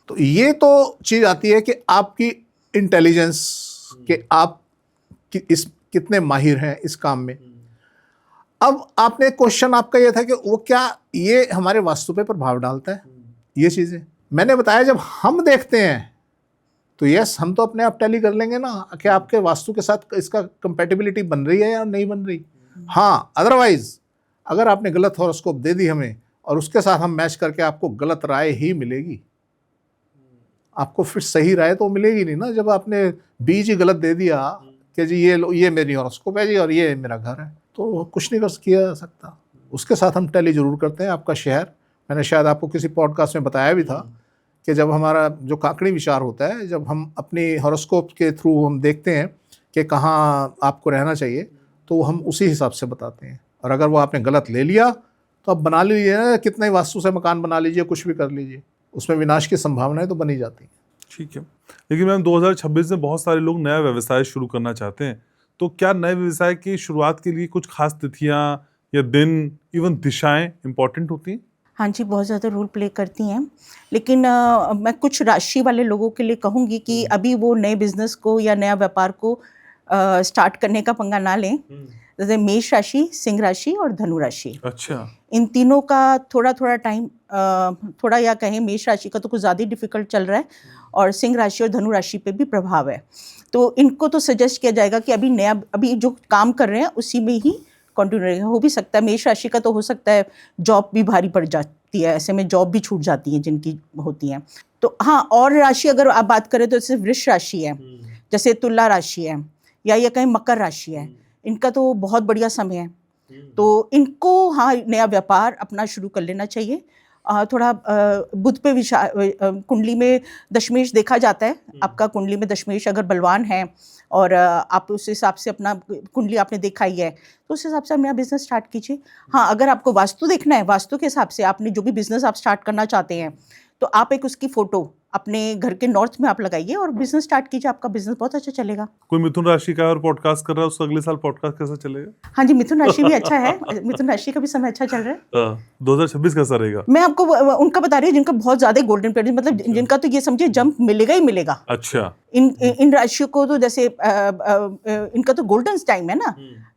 तो ये तो चीज़ आती है कि आपकी इंटेलिजेंस, कि आप इस कितने माहिर हैं इस काम में। अब आपने क्वेश्चन आपका ये था कि वो क्या ये हमारे वास्तु पे प्रभाव डालता है, ये चीज़ें मैंने बताया। जब हम देखते हैं तो यस, हम तो अपने आप टैली कर लेंगे ना कि आपके वास्तु के साथ इसका कंपैटिबिलिटी बन रही है या नहीं बन रही। हाँ, अदरवाइज अगर आपने गलत हॉरोस्कोप दे दी हमें और उसके साथ हम मैच करके, आपको गलत राय ही मिलेगी, आपको फिर सही राय तो मिलेगी नहीं ना। जब आपने बीज ही गलत दे दिया कि जी ये मेरी हॉरोस्कोप है जी और ये मेरा घर है, तो कुछ नहीं किया जा सकता। उसके साथ हम टैली जरूर करते हैं। आपका शहर, मैंने शायद आपको किसी पॉडकास्ट में बताया भी था कि जब हमारा जो काकड़ी विचार होता है, जब हम अपनी हॉरोस्कोप के थ्रू हम देखते हैं कि कहाँ आपको रहना चाहिए, तो हम उसी हिसाब से बताते हैं। और अगर वो आपने गलत ले लिया तो आप बना लीजिए ना, कितना ही वास्तु से मकान बना लीजिए, कुछ भी कर लीजिए, उसमें विनाश की संभावनाएं तो बनी जाती हैं। ठीक है। लेकिन मैम 2026 में बहुत सारे लोग नया व्यवसाय शुरू करना चाहते हैं, तो क्या नए व्यवसाय की शुरुआत के लिए कुछ खास तिथियां या दिन, इवन दिशाएं इंपॉर्टेंट होती हैं? हाँ जी, बहुत ज़्यादा रोल प्ले करती हैं। लेकिन मैं कुछ राशि वाले लोगों के लिए कहूँगी कि अभी वो नए बिजनेस को या नया व्यापार को स्टार्ट करने का पंगा ना लें। जैसे मेष राशि, सिंह राशि और धनु राशि, अच्छा। इन तीनों का थोड़ा टाइम, थोड़ा या कहें मेष राशि का तो कुछ ज़्यादा ही डिफिकल्ट चल रहा है, और सिंह राशि और धनु राशि पे भी प्रभाव है। तो इनको तो सजेस्ट किया जाएगा कि अभी जो काम कर रहे हैं उसी में ही कंटिन्यू रहेगा। हो भी सकता है मेष राशि का तो हो सकता है जॉब भी भारी पड़ जाती है, ऐसे में जॉब भी छूट जाती है जिनकी होती हैं। तो हाँ, और राशि अगर आप बात करें तो जैसे वृष राशि है, जैसे तुला राशि है, या ये कहें मकर राशि है, इनका तो बहुत बढ़िया समय है। तो इनको हाँ, नया व्यापार अपना शुरू कर लेना चाहिए। थोड़ा बुध पे कुंडली में दशमेश देखा जाता है। आपका कुंडली में दशमेश अगर बलवान है और आप उस हिसाब से अपना कुंडली आपने देखा ही है, तो उस हिसाब से आप नया बिजनेस स्टार्ट कीजिए। हाँ, अगर आपको वास्तु देखना है, वास्तु के हिसाब से आपने जो भी बिजनेस आप स्टार्ट करना चाहते हैं, तो आप एक उसकी फ़ोटो अपने घर के नॉर्थ में आप लगाइए और बिजनेस स्टार्ट कीजिए, आपका बिजनेस बहुत अच्छा चलेगा। कोई मिथुन राशि का और पॉडकास्ट कर रहा है, उसका अगले साल पॉडकास्ट कैसा चलेगा? हाँ जी, मिथुन राशि भी अच्छा है, मिथुन राशि का भी समय अच्छा चल रहा है। 2026 कैसा रहेगा? मैं आपको उनका बता रही हूँ जिनका बहुत ज्यादा गोल्डन पीरियड, मतलब जिनका तो ये समझिए जंप मिलेगा ही मिलेगा। अच्छा। इन राशियों को तो जैसे इनका तो गोल्डन टाइम है ना,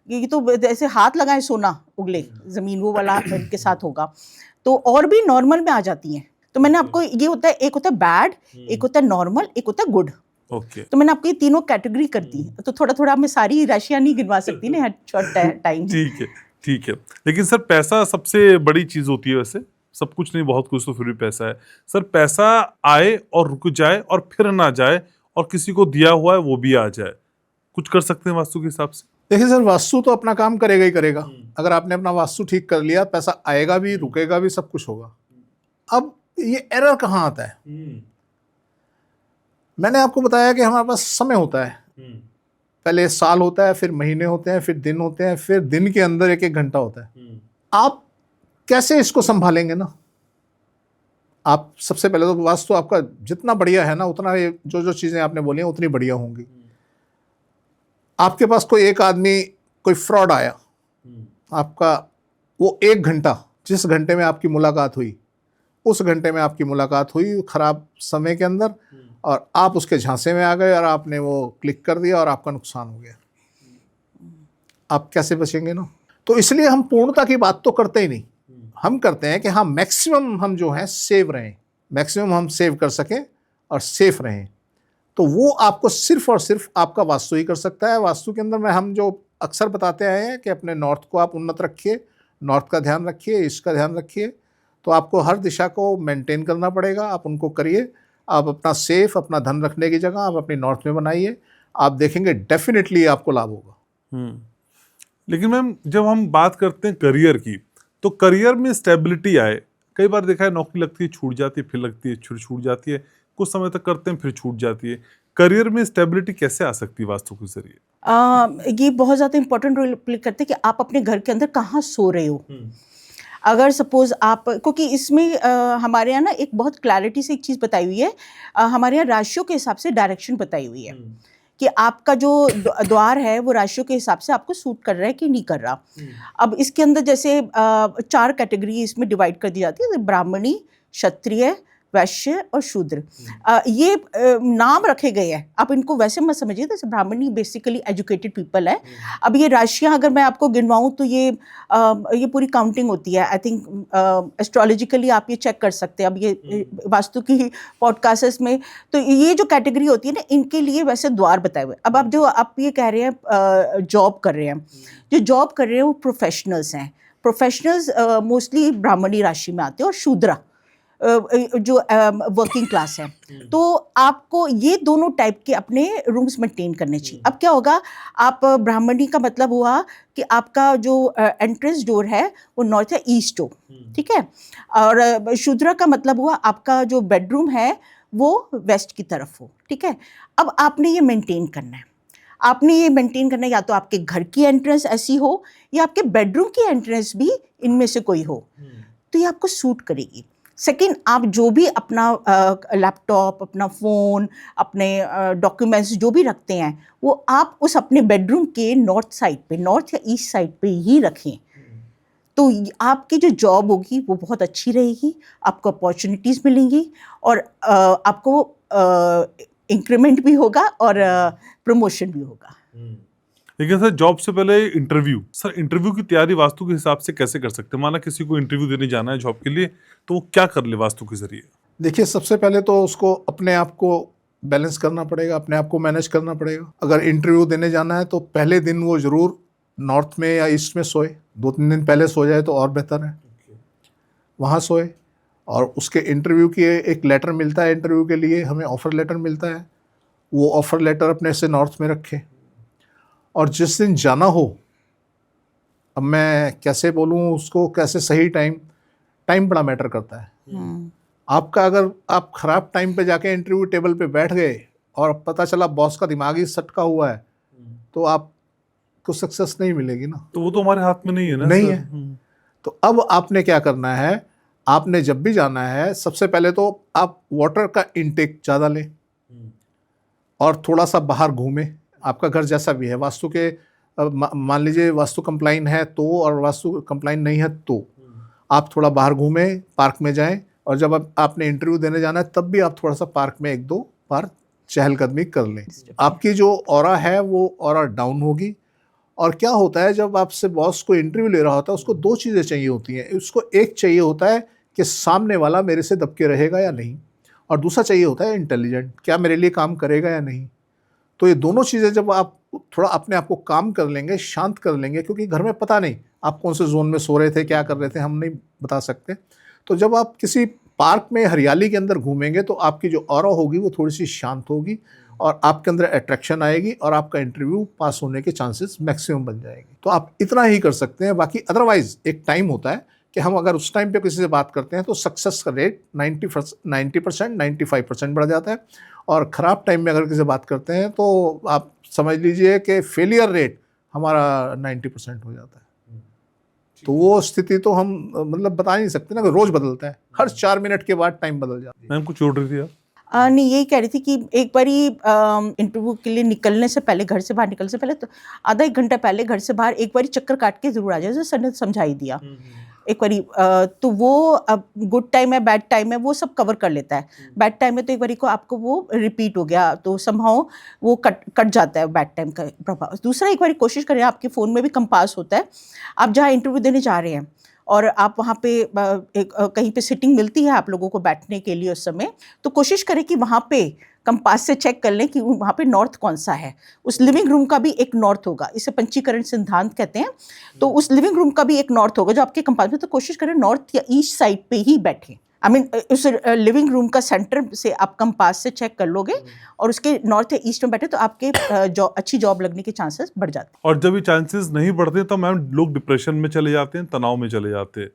ये तो जैसे हाथ लगाए सोना उगले जमीन, वो वाला इनके साथ होगा। तो और भी नॉर्मल में आ जाती हैं। तो मैंने आपको, ये होता है, एक होता है बैड, एक होता है नॉर्मल, एक होता है गुड। ओके। तो मैंने आपको ये तीनों कैटेगरी कर दी। तो थोड़ा थोड़ा मैं सारी राशियां नहीं गिनवा सकती ना शॉर्ट टाइम। ठीक है, ठीक है। लेकिन सर पैसा सबसे बड़ी चीज होती है वैसे, सब कुछ नहीं, बहुत कुछ तो फिर भी पैसा है। सर पैसा आए और रुक जाए और फिर ना जाए, और किसी को दिया हुआ है वो भी आ जाए, कुछ कर सकते हैं वास्तु के हिसाब से? देखिए सर, वास्तु तो अपना काम करेगा ही करेगा। अगर आपने अपना वास्तु ठीक कर लिया, पैसा आएगा भी, रुकेगा भी, सब कुछ होगा। अब ये एरर कहाँ आता है? मैंने आपको बताया कि हमारे पास समय होता है। पहले साल होता है, फिर महीने होते हैं, फिर दिन होते हैं, फिर दिन के अंदर एक एक घंटा होता है। आप कैसे इसको संभालेंगे ना? आप सबसे पहले तो वास्तु आपका जितना बढ़िया है ना, उतना ये जो जो चीज़ें आपने बोली हैं उतनी बढ़िया होंगी। आपके पास कोई एक आदमी, कोई फ्रॉड आया, आपका वो एक घंटा, जिस घंटे में आपकी मुलाकात हुई, उस घंटे में आपकी मुलाकात हुई खराब समय के अंदर, और आप उसके झांसे में आ गए और आपने वो क्लिक कर दिया और आपका नुकसान हो गया। आप कैसे बचेंगे ना? तो इसलिए हम पूर्णता की बात तो करते ही नहीं। हम करते हैं कि हाँ, मैक्सिमम हम जो है सेव रहें, मैक्सिमम हम सेव कर सकें और सेफ रहें। तो वो आपको सिर्फ और सिर्फ आपका वास्तु ही कर सकता है। वास्तु के अंदर में हम जो अक्सर बताते आए हैं कि अपने नॉर्थ को आप उन्नत रखिए, नॉर्थ का ध्यान रखिए, ईस्ट का ध्यान रखिए। तो आपको हर दिशा को मेंटेन करना पड़ेगा, आप उनको करिए। आप अपना सेफ, अपना धन रखने की जगह आप अपनी नॉर्थ में बनाइए, आप देखेंगे डेफिनेटली आपको लाभ होगा। लेकिन मैम जब हम बात करते हैं करियर की, तो करियर में स्टेबिलिटी आए, कई बार देखा है नौकरी लगती है छूट जाती है, फिर लगती है छूट जाती है, कुछ समय तक करते हैं फिर छूट जाती है। करियर में स्टेबिलिटी कैसे आ सकती है वास्तु के जरिए? ये बहुत ज़्यादा इंपॉर्टेंट रोल प्ले करते हैं कि आप अपने घर के अंदर कहाँ सो रहे हो। अगर सपोज आप, क्योंकि इसमें हमारे यहाँ ना एक बहुत क्लैरिटी से एक चीज़ बताई हुई है, हमारे यहाँ राशियों के हिसाब से डायरेक्शन बताई हुई है कि आपका जो द्वार है वो राशियों के हिसाब से आपको सूट कर रहा है कि नहीं कर रहा। अब इसके अंदर जैसे 4 कैटेगरी इसमें डिवाइड कर दी जाती है, ब्राह्मणी, क्षत्रिय, वैश्य और शूद्र। ये नाम रखे गए हैं, आप इनको वैसे मत समझिए। जैसे ब्राह्मणी बेसिकली एजुकेटेड पीपल है। अब ये राशियां अगर मैं आपको गिनवाऊं तो ये पूरी काउंटिंग होती है। आई थिंक एस्ट्रोलॉजिकली आप ये चेक कर सकते हैं। अब ये वास्तु की पॉडकास्ट में तो ये जो कैटेगरी होती है ना, इनके लिए वैसे द्वार बताए हुए। अब आप ये कह रहे हैं जॉब कर रहे हैं, जो जॉब कर रहे हैं वो प्रोफेशनल्स हैं। प्रोफेशनल्स मोस्टली ब्राह्मणी राशि में आते हैं, और शूद्रा जो वर्किंग क्लास है। तो आपको ये दोनों टाइप के अपने रूम्स मेंटेन करने चाहिए। अब क्या होगा, आप ब्राह्मणी का मतलब हुआ कि आपका जो एंट्रेंस डोर है वो नॉर्थ या ईस्ट हो, ठीक है। और शूद्रा का मतलब हुआ आपका जो बेडरूम है वो वेस्ट की तरफ हो, ठीक है। अब आपने ये मेंटेन करना है। आपने ये मेंटेन करना है, या तो आपके घर की एंट्रेंस ऐसी हो या आपके बेडरूम की एंट्रेंस भी इनमें से कोई हो, तो ये आपको सूट करेगी। सेकेंड, आप जो भी अपना लैपटॉप, अपना फ़ोन, अपने डॉक्यूमेंट्स जो भी रखते हैं, वो आप उस अपने बेडरूम के नॉर्थ साइड पे, नॉर्थ या ईस्ट साइड पे ही रखें। तो आपकी जो जॉब होगी वो बहुत अच्छी रहेगी, आपको अपॉर्चुनिटीज़ मिलेंगी, और आपको इंक्रीमेंट भी होगा और प्रमोशन भी होगा। लेकिन सर जॉब से पहले इंटरव्यू, सर इंटरव्यू की तैयारी वास्तु के हिसाब से कैसे कर सकते हैं? माना किसी को इंटरव्यू देने जाना है जॉब के लिए, तो वो क्या कर ले वास्तु के जरिए? देखिए, सबसे पहले तो उसको अपने आप को बैलेंस करना पड़ेगा, अपने आप को मैनेज करना पड़ेगा। अगर इंटरव्यू देने जाना है तो पहले दिन वो ज़रूर नॉर्थ में या ईस्ट में सोए, 2-3 दिन पहले सो जाए तो और बेहतर है। वहाँ सोए, और उसके इंटरव्यू की एक लेटर मिलता है, इंटरव्यू के लिए हमें ऑफ़र लेटर मिलता है, वो ऑफ़र लेटर अपने से नॉर्थ में रखे। और जिस दिन जाना हो, अब मैं कैसे बोलूँ उसको, कैसे सही टाइम बड़ा मैटर करता है। आपका, अगर आप ख़राब टाइम पे जाके इंटरव्यू टेबल पे बैठ गए और पता चला बॉस का दिमाग ही सटका हुआ है, तो आपको सक्सेस नहीं मिलेगी ना। तो वो तो हमारे हाथ में नहीं है ना। नहीं सर? है। तो अब आपने क्या करना है, आपने जब भी जाना है, सबसे पहले तो आप वाटर का इंटेक ज़्यादा लें और थोड़ा सा बाहर घूमें। आपका घर जैसा भी है, वास्तु के मान लीजिए वास्तु कंप्लाइन है तो, और वास्तु कंप्लाइन नहीं है तो आप थोड़ा बाहर घूमें, पार्क में जाएं, और जब आपने इंटरव्यू देने जाना है तब भी आप थोड़ा सा पार्क में 1-2 बार चहलकदमी कर लें। आपकी जो ऑरा है वो ऑरा डाउन होगी। और क्या होता है, जब आपसे बॉस को इंटरव्यू ले रहा होता है उसको 2 चीज़ें चाहिए होती हैं। उसको एक चाहिए होता है कि सामने वाला मेरे से दब के रहेगा या नहीं, और दूसरा चाहिए होता है इंटेलिजेंट, क्या मेरे लिए काम करेगा या नहीं। तो ये दोनों चीज़ें जब आप थोड़ा अपने आप को काम कर लेंगे, शांत कर लेंगे, क्योंकि घर में पता नहीं आप कौन से जोन में सो रहे थे, क्या कर रहे थे, हम नहीं बता सकते। तो जब आप किसी पार्क में हरियाली के अंदर घूमेंगे तो आपकी जो ऑरा होगी वो थोड़ी सी शांत होगी और आपके अंदर अट्रैक्शन आएगी और आपका इंटरव्यू पास होने के चांसेस मैक्सिमम बन जाएंगे। तो आप इतना ही कर सकते हैं। बाकी अदरवाइज एक टाइम होता है कि हम अगर उस टाइम पे किसी से बात करते हैं तो सक्सेस का रेट 90%, 95% बढ़ जाता है, और ख़राब टाइम में अगर किसी से बात करते हैं तो आप समझ लीजिए कि फेलियर रेट हमारा 90% हो जाता है। तो वो स्थिति तो हम मतलब बता नहीं सकते ना, कि रोज़ बदलता है, हर 4 मिनट के बाद टाइम बदल जाता है। मैम कुछ जोड़ रही थी आप? नहीं, यही कह रही थी कि एक बारी इंटरव्यू के लिए निकलने से पहले, घर से बाहर निकलने से पहले, तो आधा 1 घंटा पहले घर से बाहर एक बारी चक्कर काट के ज़रूर आ जाए, जैसे सर ने समझा ही दिया एक बारी। तो वो अब गुड टाइम है, बैड टाइम है, वो सब कवर कर लेता है। बैड टाइम में तो एक बारी को आपको वो रिपीट हो गया तो समहाउ वो कट जाता है बैड टाइम का प्रभाव। दूसरा, एक बारी कोशिश करें, आपके फ़ोन में भी कंपास होता है, आप जहाँ इंटरव्यू देने जा रहे हैं और आप वहाँ पे कहीं पे सिटिंग मिलती है आप लोगों को बैठने के लिए उस समय, तो कोशिश करें कि वहाँ पे कंपास से चेक कर लें कि वहाँ पे नॉर्थ कौन सा है। उस लिविंग रूम का भी एक नॉर्थ होगा, इसे पंचीकरण सिद्धांत कहते हैं। तो उस लिविंग रूम का भी एक नॉर्थ होगा जो आपके कंपास में, तो कोशिश करें नॉर्थ या ईस्ट साइड पे ही बैठें। उस लिविंग रूम का सेंटर से आप कंपास से चेक कर लोगे और उसके नॉर्थ या ईस्ट में बैठे तो आपके अच्छी जॉब लगने के चांसेस बढ़ जाते हैं। और जब ये चांसेस नहीं बढ़ते तो मैम लोग डिप्रेशन में चले जाते हैं, तनाव में चले जाते हैं।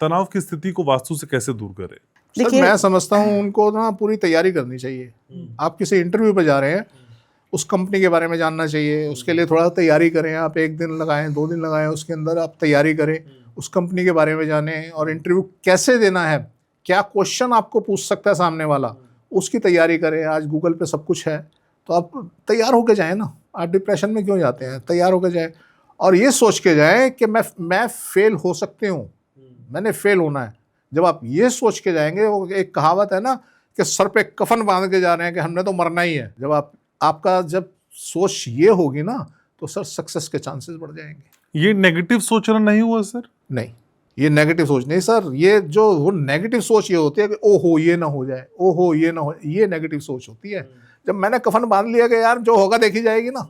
तनाव की स्थिति को वास्तु से कैसे दूर करें? सर, मैं समझता हूँ उनको ना पूरी तैयारी करनी चाहिए। आप किसी इंटरव्यू पे जा रहे हैं, उस कंपनी के बारे में जानना चाहिए, उसके लिए थोड़ा तैयारी करें। आप 1 दिन लगाएं, 2 दिन लगाएं, उसके अंदर आप तैयारी करें, उस कंपनी के बारे में जानें, और इंटरव्यू कैसे देना है, क्या क्वेश्चन आपको पूछ सकता है सामने वाला, उसकी तैयारी करें। आज गूगल पे सब कुछ है, तो आप तैयार होके जाएं ना। आप डिप्रेशन में क्यों जाते हैं? तैयार होके जाएं और ये सोच के जाएं कि मैं फेल हो सकती हूँ, मैंने फेल होना है। जब आप ये सोच के जाएंगे, वो एक कहावत है ना कि सर पे कफन बांध के जा रहे हैं कि हमने तो मरना ही है। जब आपका जब सोच ये होगी ना, तो सर सक्सेस के चांसेस बढ़ जाएंगे। ये नेगेटिव सोचना नहीं हुआ सर? नहीं, ये नेगेटिव सोच नहीं सर। ये जो वो नेगेटिव सोच ये होती है कि ओहो ये ना हो जाए, ओहो ये ना हो, ये नेगेटिव सोच होती है। जब मैंने कफन बांध लिया कि यार जो होगा देखी जाएगी ना,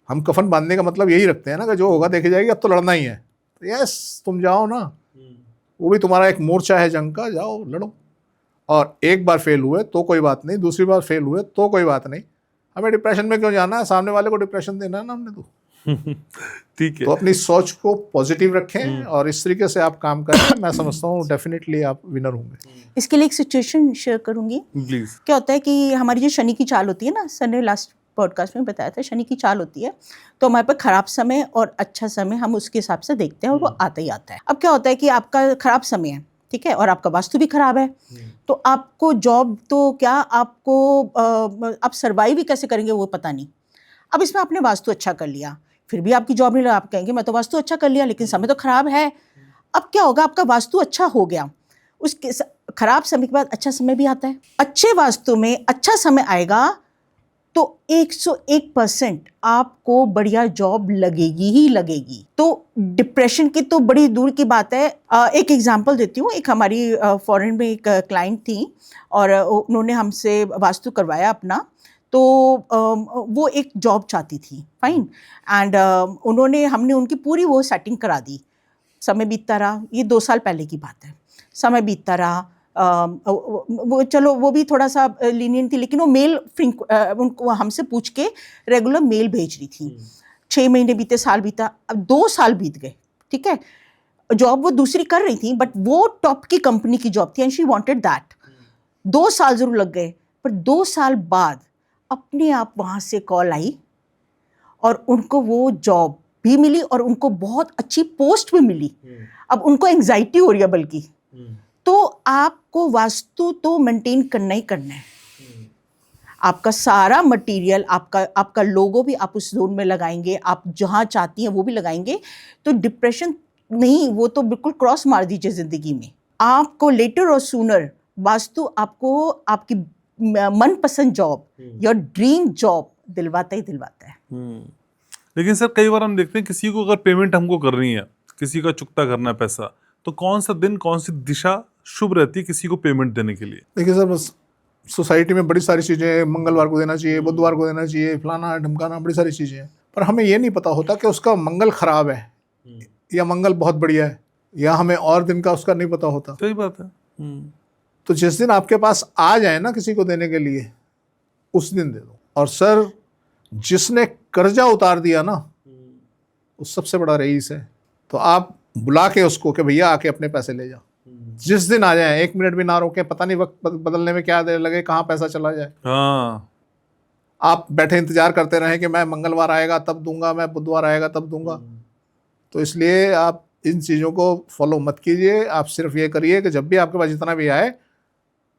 हम कफन बांधने का मतलब यही रखते हैं ना कि जो होगा देखी जाएगी, अब तो लड़ना ही है। तो यस, तुम जाओ ना, वो भी तुम्हारा एक मोर्चा है जंग का, जाओ लड़ो। और एक बार फेल हुए तो कोई बात नहीं, दूसरी बार फेल हुए तो कोई बात नहीं। हमें डिप्रेशन में क्यों जाना है? सामने वाले को डिप्रेशन देना है ना हमने तो। ठीक है। तो अपनी सोच को पॉजिटिव रखें और इस तरीके से आप काम करें, मैं समझता हूँ डेफिनेटली आप विनर होंगे। इसके लिए एक सिचुएशन शेयर करूंगी। प्लीज। क्या होता है कि हमारी जो शनि की चाल होती है ना, सर ने लास्ट पॉडकास्ट में बताया था, शनि की चाल होती है, तो हमारे पास खराब समय और अच्छा समय हम उसके हिसाब से देखते हैं और वो आता ही आता है। अब क्या होता है कि आपका खराब समय है, ठीक है, और आपका वास्तु भी खराब है, तो आपको जॉब तो क्या, आपको आप सर्वाइव ही कैसे करेंगे वो पता नहीं। अब इसमें आपने वास्तु अच्छा कर लिया, फिर भी आपकी जॉब नहीं लगा। आप कहेंगे मैं तो वास्तु अच्छा कर लिया लेकिन समय तो खराब है। अब क्या होगा, आपका वास्तु अच्छा हो गया, उसके खराब समय के बाद अच्छा समय भी आता है। अच्छे वास्तु में अच्छा समय आएगा तो 101% आपको बढ़िया जॉब लगेगी ही लगेगी। तो डिप्रेशन की तो बड़ी दूर की बात है। एक एग्जांपल देती हूँ। एक हमारी फॉरेन में एक क्लाइंट थी और उन्होंने हमसे वास्तु करवाया अपना, तो वो एक जॉब चाहती थी, फाइन, एंड हमने उनकी पूरी वो सेटिंग करा दी। समय बीतता रहा, ये 2 साल पहले की बात है। समय बीतता रहा, वो चलो वो भी थोड़ा सा लीनियंट थी, लेकिन वो मेल उनको हमसे पूछ के रेगुलर मेल भेज रही थी। 6 महीने बीते, साल बीता, अब 2 साल बीत गए, ठीक है। जॉब वो दूसरी कर रही थी बट वो टॉप की कंपनी की जॉब थी एंड शी वांटेड दैट। 2 साल जरूर लग गए, पर 2 साल बाद अपने आप वहाँ से कॉल आई और उनको वो जॉब भी मिली और उनको बहुत अच्छी पोस्ट भी मिली। अब उनको एंग्जाइटी हो रही है बल्कि, तो आपको वास्तु तो मेंटेन करना ही करना है। आपका सारा मटेरियल, आपका लोगो भी आप उस जोन में लगाएंगे, आप जहाँ चाहती हैं वो भी लगाएंगे, तो डिप्रेशन नहीं, वो तो बिल्कुल क्रॉस मार दीजिए ज़िंदगी में। आपको लेटर और सूनर वास्तु आपको आपकी मनपसंद जॉब, योर ड्रीम जॉब दिलवाता ही दिलवाता है। लेकिन सर कई बार हम देखते हैं किसी को अगर पेमेंट हमको करनी है, किसी का चुकता करना है पैसा, तो कौन सा दिन, कौन सी दिशा शुभ रहती है किसी को पेमेंट देने के लिए? देखिए सर, बस सोसाइटी में बड़ी सारी चीज़ें, मंगलवार को देना चाहिए, बुधवार को देना चाहिए, फलाना ढमकाना, बड़ी सारी चीज़ें हैं, पर हमें ये नहीं पता होता कि उसका मंगल खराब है या मंगल बहुत बढ़िया है, या हमें और दिन का उसका नहीं पता होता। सही बात है। तो जिस दिन आपके पास आ जाए ना किसी को देने के लिए, उस दिन दे दो। और सर, जिसने कर्जा उतार दिया ना, वो सबसे बड़ा रईस है। तो आप बुला के उसको कि भैया आके अपने पैसे ले जा। जिस दिन आ जाए, 1 मिनट भी ना रोके, पता नहीं वक्त बदलने में क्या देर लगे, कहाँ पैसा चला जाए। हाँ, आप बैठे इंतजार करते रहें कि मैं मंगलवार आएगा तब दूंगा, मैं बुधवार आएगा तब दूंगा। तो इसलिए आप इन चीज़ों को फॉलो मत कीजिए। आप सिर्फ ये करिए कि जब भी आपके पास जितना भी आए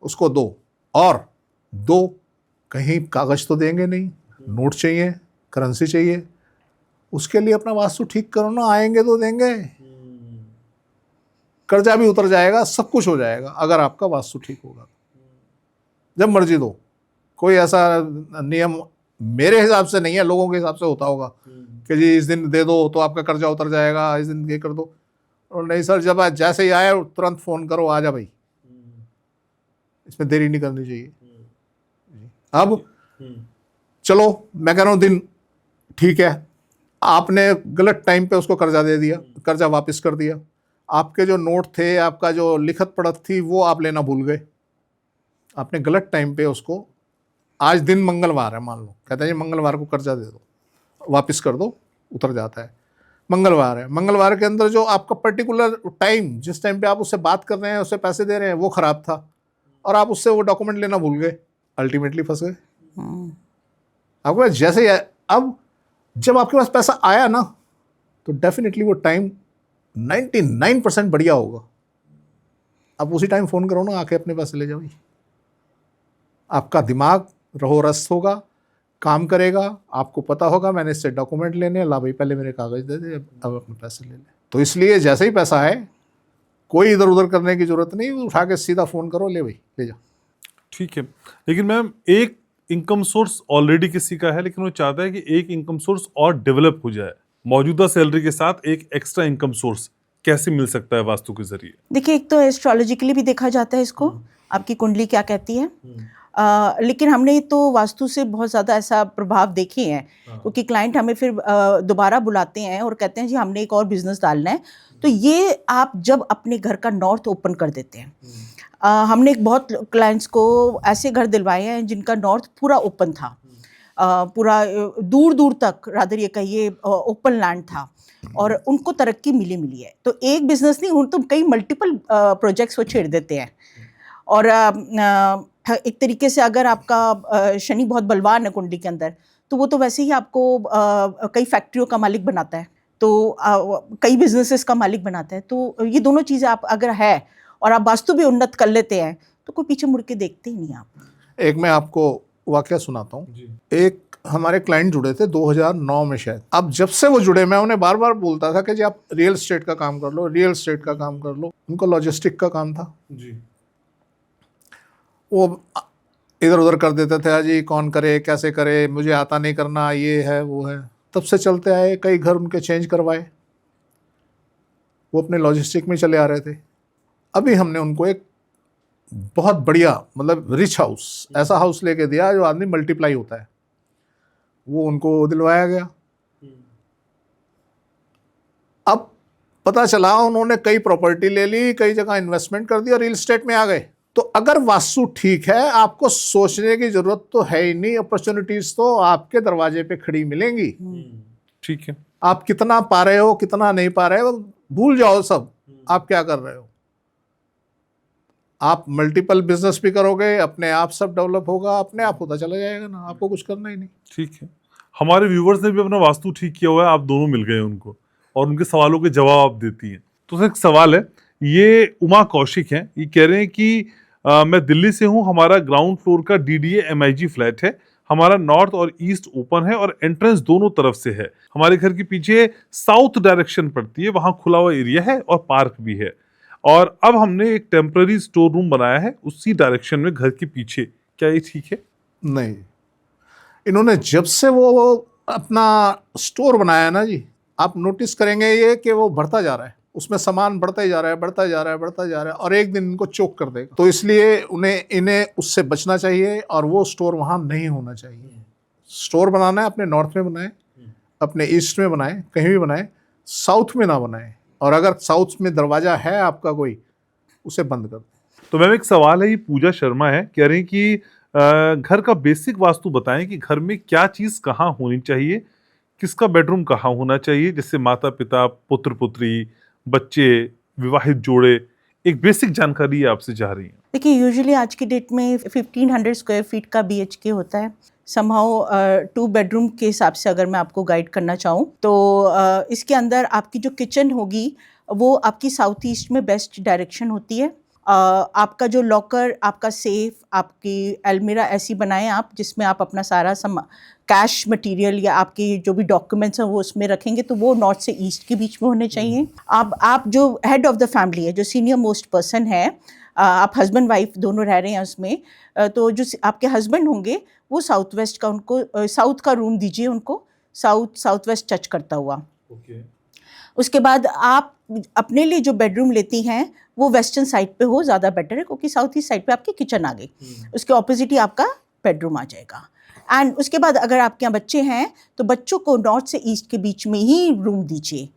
उसको दो। और दो, कहीं कागज तो देंगे नहीं, नोट चाहिए, करेंसी चाहिए, उसके लिए अपना वास्तु ठीक करो ना, आएंगे तो देंगे। कर्जा भी उतर जाएगा, सब कुछ हो जाएगा अगर आपका वास्तु ठीक होगा। जब मर्जी दो, कोई ऐसा नियम मेरे हिसाब से नहीं है, लोगों के हिसाब से होता होगा कि जी इस दिन दे दो तो आपका कर्जा उतर जाएगा, इस दिन ये कर दो। और नहीं सर, जब जैसे ही आए तुरंत फ़ोन करो, आ जा भाई, इसमें देरी नहीं करनी चाहिए। अब चलो, मैं कह रहा हूँ दिन ठीक है, आपने गलत टाइम पे उसको कर्जा दे दिया, कर्जा वापस कर दिया, आपके जो नोट थे, आपका जो लिखत पढ़त थी, वो आप लेना भूल गए, आपने गलत टाइम पे उसको, आज दिन मंगलवार है मान लो, कहते हैं जी मंगलवार को कर्जा दे दो, वापस कर दो, उतर जाता है। मंगलवार है, मंगलवार के अंदर जो आपका पर्टिकुलर टाइम, जिस टाइम पे आप उससे बात कर रहे हैं, उससे पैसे दे रहे हैं, वो ख़राब था और आप उससे वो डॉक्यूमेंट लेना भूल गए, अल्टीमेटली फंस गए। आपके पास जैसे ही अब जब आपके पास पैसा आया ना, तो डेफिनेटली वो टाइम 99% बढ़िया होगा। आप उसी टाइम फ़ोन करो ना, आके अपने पैसे ले जाओ। आपका दिमाग रहो रस्त होगा, काम करेगा, आपको पता होगा मैंने इससे डॉक्यूमेंट लेने, ला भाई पहले मेरे कागज दे दे, अब अपने पैसे ले ले। तो इसलिए जैसे ही पैसा है, कोई इधर उधर करने की जरूरत नहीं, उठा के सीधा फ़ोन करो, ले भाई ले जा। ठीक है। लेकिन मैम, एक इनकम सोर्स ऑलरेडी किसी का है, लेकिन वो चाहता है कि एक इनकम सोर्स और डेवलप हो जाए, मौजूदा सैलरी के साथ एक एक्स्ट्रा इनकम सोर्स कैसे मिल सकता है वास्तु के जरिए? देखिए, एक तो एस्ट्रोलॉजिकली भी देखा जाता है इसको, आपकी कुंडली क्या कहती है। लेकिन हमने तो वास्तु से बहुत ज़्यादा ऐसा प्रभाव देखे हैं, क्योंकि क्लाइंट हमें फिर दोबारा बुलाते हैं और कहते हैं जी हमने एक और बिजनेस डालना है। तो ये आप जब अपने घर का नॉर्थ ओपन कर देते हैं, हमने बहुत क्लाइंट्स को ऐसे घर दिलवाए हैं जिनका नॉर्थ पूरा ओपन था, पूरा दूर दूर तक, रादर ये कहिए ओपन लैंड था, और उनको तरक्की मिली है। तो एक बिजनेस नहीं, तो कई मल्टीपल प्रोजेक्ट्स वो छेड़ देते हैं। और एक तरीके से अगर आपका शनि बहुत बलवान है कुंडली के अंदर, तो वो तो वैसे ही आपको कई फैक्ट्रियों का मालिक बनाता है, तो कई बिजनेसेस का मालिक बनाता है। तो ये दोनों चीज़ें आप अगर है और आप वास्तु भी उन्नत कर लेते हैं, तो कोई पीछे मुड़ के देखते ही नहीं आप। एक मैं आपको वाकया सुनाता हूँ। एक हमारे क्लाइंट जुड़े थे 2009 में शायद। अब जब से वो जुड़े, मैं उन्हें बार बार बोलता था कि जी आप रियल एस्टेट का काम कर लो, रियल एस्टेट का काम कर लो। उनको लॉजिस्टिक का काम था जी। वो इधर उधर कर देते थे, जी कौन करे, कैसे करे, मुझे आता नहीं करना, ये है वो है। तब से चलते आए, कई घर उनके चेंज करवाए, वो अपने लॉजिस्टिक में चले आ रहे थे। अभी हमने उनको एक बहुत बढ़िया, मतलब रिच हाउस, ऐसा हाउस लेके दिया जो आदमी मल्टीप्लाई होता है, वो उनको दिलवाया गया। अब पता चला उन्होंने कई प्रॉपर्टी ले ली, कई जगह इन्वेस्टमेंट कर दिया, रियल एस्टेट में आ गए। तो अगर वास्तु ठीक है, आपको सोचने की जरूरत तो है ही नहीं, अपॉर्चुनिटीज तो आपके दरवाजे पे खड़ी मिलेंगी। ठीक है। आप कितना पा रहे हो, कितना नहीं पा रहे हो, भूल जाओ सब, आप क्या कर रहे हो। आप मल्टीपल बिजनेस भी करोगे, अपने आप सब डेवलप होगा, अपने आप होता चला जाएगा ना, आपको कुछ करना ही नहीं। ठीक है। हमारे व्यूवर्स ने भी अपना वास्तु ठीक किया हुआ है, आप दोनों मिल गए उनको और उनके सवालों के जवाब आप देती हैं। तो सर एक सवाल है, ये उमा कौशिक हैं, ये कह रहे हैं कि मैं दिल्ली से हूँ, हमारा ग्राउंड फ्लोर का DDA MIG फ्लैट है, हमारा नॉर्थ और ईस्ट ओपन है और एंट्रेंस दोनों तरफ से है। हमारे घर के पीछे साउथ डायरेक्शन पड़ती है, वहां खुला हुआ एरिया है और पार्क भी है। और अब हमने एक टेम्पररी स्टोर रूम बनाया है उसी डायरेक्शन में घर के पीछे। क्या ये ठीक है? नहीं, इन्होंने जब से वो अपना स्टोर बनाया ना जी, आप नोटिस करेंगे ये कि वो बढ़ता जा रहा है, उसमें सामान बढ़ता ही जा रहा है, बढ़ता जा रहा है, बढ़ता जा रहा है, और एक दिन इनको चोक कर देगा। तो इसलिए इन्हें उससे बचना चाहिए और वो स्टोर वहाँ नहीं होना चाहिए। स्टोर बनाना है अपने नॉर्थ में बनाए, अपने ईस्ट में बनाए, कहीं भी बनाए, साउथ में ना बनाए। और अगर साउथ में दरवाजा है आपका कोई, उसे बंद कर दें। तो मैम एक सवाल है, ये पूजा शर्मा है, कह रही हैं कि घर का बेसिक वास्तु बताएं कि घर में क्या चीज कहाँ होनी चाहिए, किसका बेडरूम कहाँ होना चाहिए, जैसे माता पिता, पुत्र पुत्री, बच्चे, विवाहित जोड़े, एक बेसिक जानकारी आपसे चाह रही हैं। देखिए, यूजुअली आज की डेट में 1500 स्क्वायर फीट का BHK होता है। समहाउ 2 बेडरूम के हिसाब से अगर मैं आपको गाइड करना चाहूँ तो इसके अंदर आपकी जो किचन होगी वो आपकी साउथ ईस्ट में बेस्ट डायरेक्शन होती है। आपका जो लॉकर, आपका सेफ, आपकी अलमीरा ऐसी बनाएं आप जिसमें आप अपना सारा कैश मटेरियल या आपके जो भी डॉक्यूमेंट्स हैं वो उसमें रखेंगे, तो वो नॉर्थ से ईस्ट के बीच में होने चाहिए। आप जो हेड ऑफ द फैमिली है, जो सीनियर मोस्ट पर्सन है, आप हस्बैंड वाइफ दोनों रह रहे हैं उसमें, तो जो आपके हस्बैंड होंगे वो साउथ वेस्ट का, उनको साउथ का रूम दीजिए, उनको साउथ वेस्ट टच करता हुआ। उसके बाद आप अपने लिए जो बेडरूम लेती हैं वो वेस्टर्न साइड पे हो, ज़्यादा बेटर है, क्योंकि साउथ ईस्ट साइड पे आपकी किचन आ गई, उसके ऑपोजिट ही आपका बेडरूम आ जाएगा। एंड उसके बाद अगर आपके यहाँ बच्चे हैं तो बच्चों को नॉर्थ से ईस्ट के बीच में ही रूम दीजिए।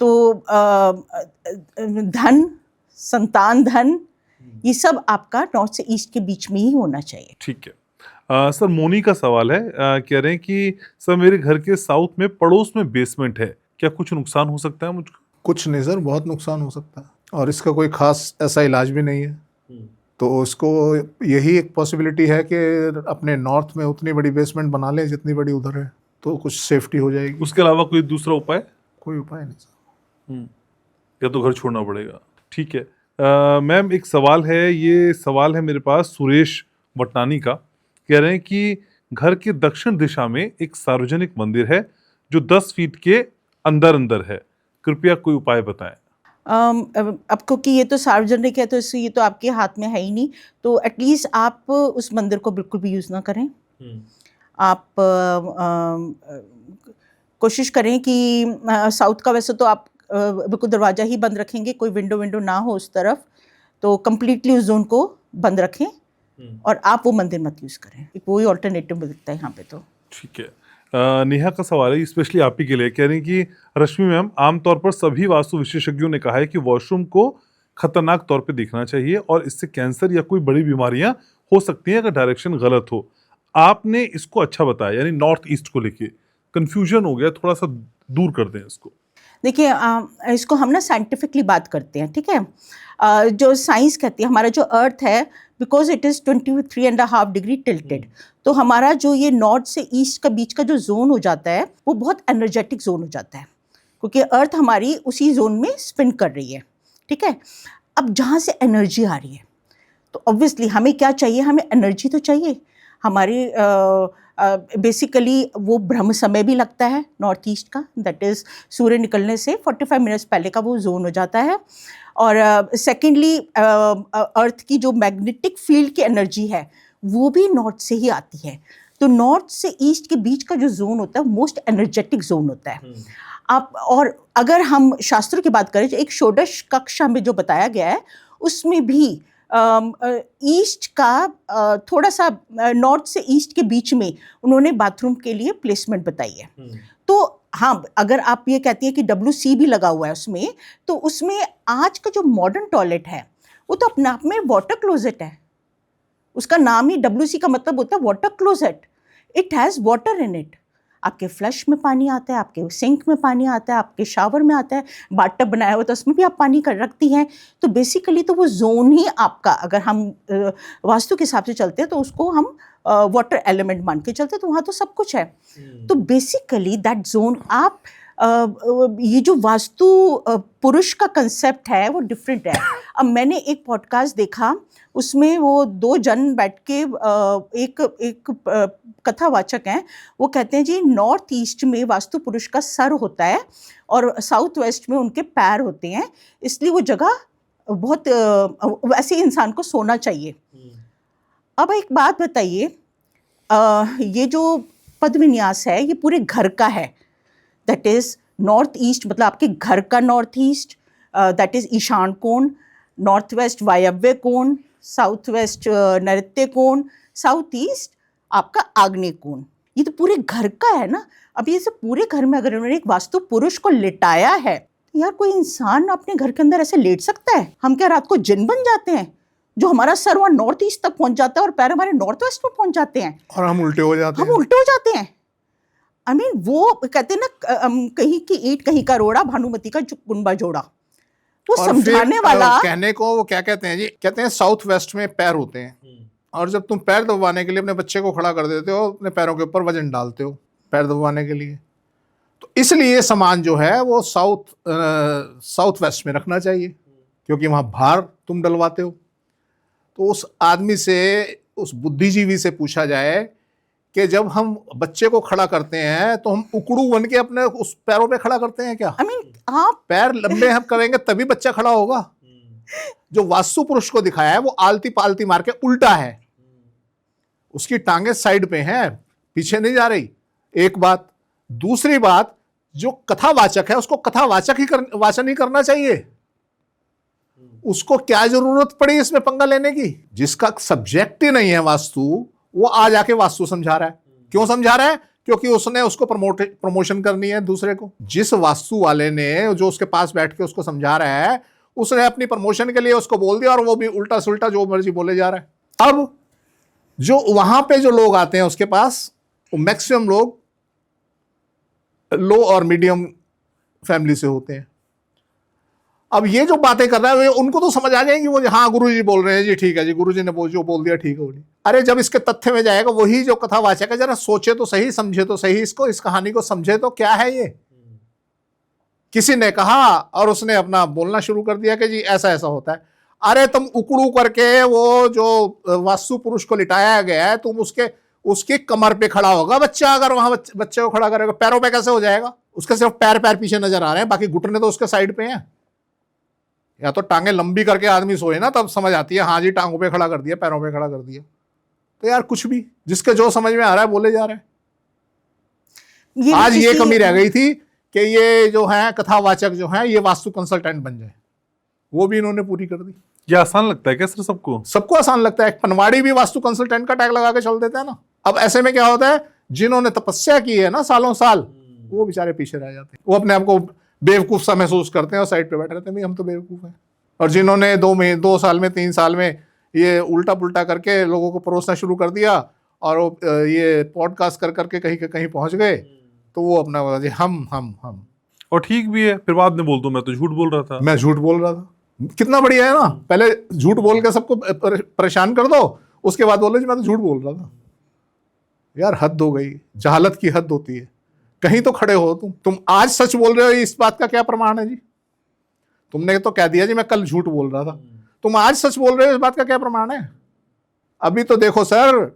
तो धन, संतान धन, ये सब आपका नॉर्थ से ईस्ट के बीच में ही होना चाहिए। ठीक है। सर मोनी का सवाल है, कह रहे हैं कि सर मेरे घर के साउथ में पड़ोस में बेसमेंट है, क्या कुछ नुकसान हो सकता है मुझको? कुछ नहीं सर, बहुत नुकसान हो सकता है और इसका कोई खास ऐसा इलाज भी नहीं है। तो उसको यही एक पॉसिबिलिटी है कि अपने नॉर्थ में उतनी बड़ी बेसमेंट बना लें जितनी बड़ी उधर है, तो कुछ सेफ्टी हो जाएगी। उसके अलावा कोई दूसरा उपाय? कोई उपाय नहीं सर। या तो घर छोड़ना पड़ेगा। ठीक है। मैम एक सवाल है, ये सवाल है मेरे पास सुरेश वटनानी का, कह रहे हैं कि घर के दक्षिण दिशा में एक सार्वजनिक मंदिर है जो 10 फीट के अंदर है, कृपया कोई उपाय बताएं। अब क्योंकि ये तो सार्वजनिक है तो इससे ये तो आपके हाथ में है ही नहीं, तो एटलीस्ट आप उस मंदिर को बिल्कुल भी यूज़ ना करें। आप कोशिश करें कि साउथ का वैसे तो आप बिल्कुल दरवाज़ा ही बंद रखेंगे, कोई विंडो ना हो उस तरफ, तो कम्प्लीटली उस जोन को बंद रखें और आप वो मंदिर मत यूज़ करें। कोई ऑल्टरनेटिव मिलता है यहाँ पे तो। ठीक है। नेहा का सवाल है, स्पेशली आप ही के लिए, कह रही हैं कि रश्मि मैम, आमतौर पर सभी वास्तु विशेषज्ञों ने कहा है कि वॉशरूम को खतरनाक तौर पे देखना चाहिए और इससे कैंसर या कोई बड़ी बीमारियां हो सकती हैं अगर डायरेक्शन गलत हो। आपने इसको अच्छा बताया, यानी नॉर्थ ईस्ट को लेके कंफ्यूजन हो गया, थोड़ा सा दूर कर दें इसको। देखिए, इसको हम ना साइंटिफिकली बात करते हैं, ठीक है। जो साइंस कहती है, हमारा जो अर्थ है, because it is 23.5 degree tilted, तो हमारा जो ये नॉर्थ से ईस्ट का बीच का जो जोन हो जाता है वो बहुत एनर्जेटिक जोन हो जाता है, क्योंकि अर्थ हमारी उसी जोन में स्पिन कर रही है, ठीक है। अब जहाँ से एनर्जी आ रही है तो ऑब्वियसली हमें क्या चाहिए, हमें एनर्जी तो चाहिए। हमारी बेसिकली वो ब्रह्म समय भी लगता है नॉर्थ ईस्ट का, दैट इज़ सूर्य निकलने से 45 मिनट्स पहले का वो जोन हो जाता है। और सेकेंडली अर्थ की जो मैग्नेटिक फील्ड की एनर्जी है वो भी नॉर्थ से ही आती है। तो नॉर्थ से ईस्ट के बीच का जो जोन होता है मोस्ट एनर्जेटिक जोन होता है। आप और अगर हम शास्त्रों की बात करें, जो एक षोडश कक्ष हमें जो बताया गया है उसमें भी ईस्ट का थोड़ा सा नॉर्थ से ईस्ट के बीच में उन्होंने बाथरूम के लिए प्लेसमेंट बताई है। तो हाँ, अगर आप ये कहती हैं कि WC भी लगा हुआ है उसमें, तो उसमें आज का जो मॉडर्न टॉयलेट है वो तो अपने आप में वाटर क्लोजेट है। उसका नाम ही WC का मतलब होता है water closet. It has water in it. आपके फ्लश में पानी आता है, आपके सिंक में पानी आता है, आपके शावर में आता है, बाथटब बनाया हुआ तो उसमें भी आप पानी कर रखती हैं। तो बेसिकली तो वो जोन ही आपका, अगर हम वास्तु के हिसाब से चलते हैं तो उसको हम वाटर एलिमेंट मान के चलते हैं, तो वहाँ तो सब कुछ है। तो बेसिकली दैट जोन आप ये जो वास्तु पुरुष का कंसेप्ट है वो डिफरेंट है। अब मैंने एक पॉडकास्ट देखा, उसमें वो दो जन बैठ के एक कथावाचक हैं, वो कहते हैं जी नॉर्थ ईस्ट में वास्तु पुरुष का सर होता है और साउथ वेस्ट में उनके पैर होते हैं, इसलिए वो जगह बहुत वैसे इंसान को सोना चाहिए। अब एक बात बताइए, ये जो पद विन्यास है ये पूरे घर का है, दैट इज नॉर्थ ईस्ट मतलब आपके घर का नॉर्थ ईस्ट, दैट इज ईशान कोण, नॉर्थ वेस्ट वायव्य कोण, साउथ वेस्ट नैऋत्य कोण, साउथ ईस्ट आपका आग्नेय कोण। ये तो पूरे घर का है ना। अब ये सब पूरे घर में अगर उन्होंने एक वास्तु पुरुष को लिटाया है, तो यार कोई इंसान अपने घर के अंदर ऐसे लेट सकता है? हम क्या रात को जिन बन जाते हैं जो हमारा सर वहाँ नॉर्थ ईस्ट तक पहुंच जाता है और पैर हमारे नॉर्थ वेस्ट में पहुंच जाते हैं और हम उल्टे हो जाते हम उल्टे हो जाते हैं। आई मीन वो कहते हैं ना, कहीं की ईंट कहीं का रोड़ा, भानुमति का कुंबा जोड़ा। वो और समझाने फिर, वाला कहने को वो क्या कहते हैं जी, कहते हैं साउथ वेस्ट में पैर होते हैं, और जब तुम पैर दबाने के लिए अपने बच्चे को खड़ा कर देते हो, अपने पैरों के ऊपर वजन डालते हो पैर दबाने के लिए, तो इसलिए सामान जो है वो साउथ वेस्ट में रखना चाहिए, क्योंकि वहाँ भार तुम डलवाते हो। तो उस आदमी से, उस बुद्धिजीवी से पूछा जाए कि जब हम बच्चे को खड़ा करते हैं तो हम उकड़ू बन के अपने उस पैरों पे खड़ा करते हैं क्या? आई मीन आप पैर लंबे हम करेंगे तभी बच्चा खड़ा होगा। जो वास्तु पुरुष को दिखाया है वो आलती पालती मार के उल्टा है, उसकी टांगे साइड पे हैं, पीछे नहीं जा रही। एक बात। दूसरी बात, जो कथावाचक है उसको कथावाचक वाचन ही करना चाहिए। उसको क्या जरूरत पड़ी इसमें पंगा लेने की? जिसका सब्जेक्ट ही नहीं है वास्तु, वो आ जाके वास्तु समझा रहा है। क्यों समझा रहा है? क्योंकि उसने उसको प्रमोशन करनी है दूसरे को। जिस वास्तु वाले ने जो उसके पास बैठ के उसको समझा रहा है, उसने अपनी प्रमोशन के लिए उसको बोल दिया और वो भी उल्टा सुल्टा जो मर्जी बोले जा रहा है। अब जो वहां पे जो लोग आते हैं उसके पास, वो मैक्सिमम लोग लो और मीडियम फैमिली से होते हैं। अब ये जो बातें कर रहा है उनको तो समझ आ जाएंगी, वो हाँ गुरुजी बोल रहे हैं जी, ठीक है जी, गुरुजी ने जो बोल दिया ठीक है बोली। अरे जब इसके तथ्य में जाएगा वही जो कथावाचक है, जरा सोचे तो सही, समझे तो सही, इसको, इस कहानी को समझे तो क्या है ये। किसी ने कहा और उसने अपना बोलना शुरू कर दिया कि जी ऐसा ऐसा होता है। अरे तुम उकड़ू करके वो जो वास्तु पुरुष को लिटाया गया है, तुम उसके कमर पे खड़ा होगा बच्चा, अगर वहां बच्चे को खड़ा करेगा, पैरों पे कैसे हो जाएगा? उसके सिर्फ पैर पीछे नजर आ रहे हैं, बाकी घुटने तो उसके साइड पे हैं। या तो टांगे लंबी करके आदमी सोए ना, तब समझ आती है हाँ जी टांगों पे खड़ा कर दिया, पैरों पे खड़ा कर दिया। तो यार कुछ भी जिसके जो समझ में आ रहा है बोले जा रहे हैं। आज ये कमी रह गई थी कि ये जो है कथावाचक जो है ये वास्तु कंसल्टेंट बन जाए, वो भी इन्होंने पूरी कर दी। ये आसान लगता है क्या सर सबको? सबको आसान लगता है। पनवाड़ी भी वास्तु कंसल्टेंट का टैग लगा के चल देते हैं ना। अब ऐसे में क्या होता है, जिन्होंने तपस्या की है ना सालों साल, वो बेचारे पीछे रह जाते हैं। वो अपने आप को बेवकूफ सा महसूस करते हैं और साइड पे बैठे रहते हैं, भाई हम तो बेवकूफ हैं। और जिन्होंने 2 साल में 3 साल में ये उल्टा पुल्टा करके लोगों को परोसना शुरू कर दिया और ये पॉडकास्ट कर करके कहीं के कहीं पहुंच गए, तो वो अपना हम और ठीक भी है। फिर बाद में बोल दो मैं तो झूठ बोल रहा था, मैं झूठ बोल रहा था। कितना बढ़िया है ना, पहले झूठ बोल के सबको परेशान कर दो, उसके बाद बोलो जी मैं तो झूठ बोल रहा था। यार हद हो गई, जहालत की हद होती है। कहीं तो खड़े हो तुम आज सच बोल रहे हो, इस बात का क्या प्रमाण है जी? तुमने तो कह दिया जी मैं कल झूठ बोल रहा था, तुम आज सच बोल रहे हो, इस बात का क्या प्रमाण है? अभी तो देखो सर,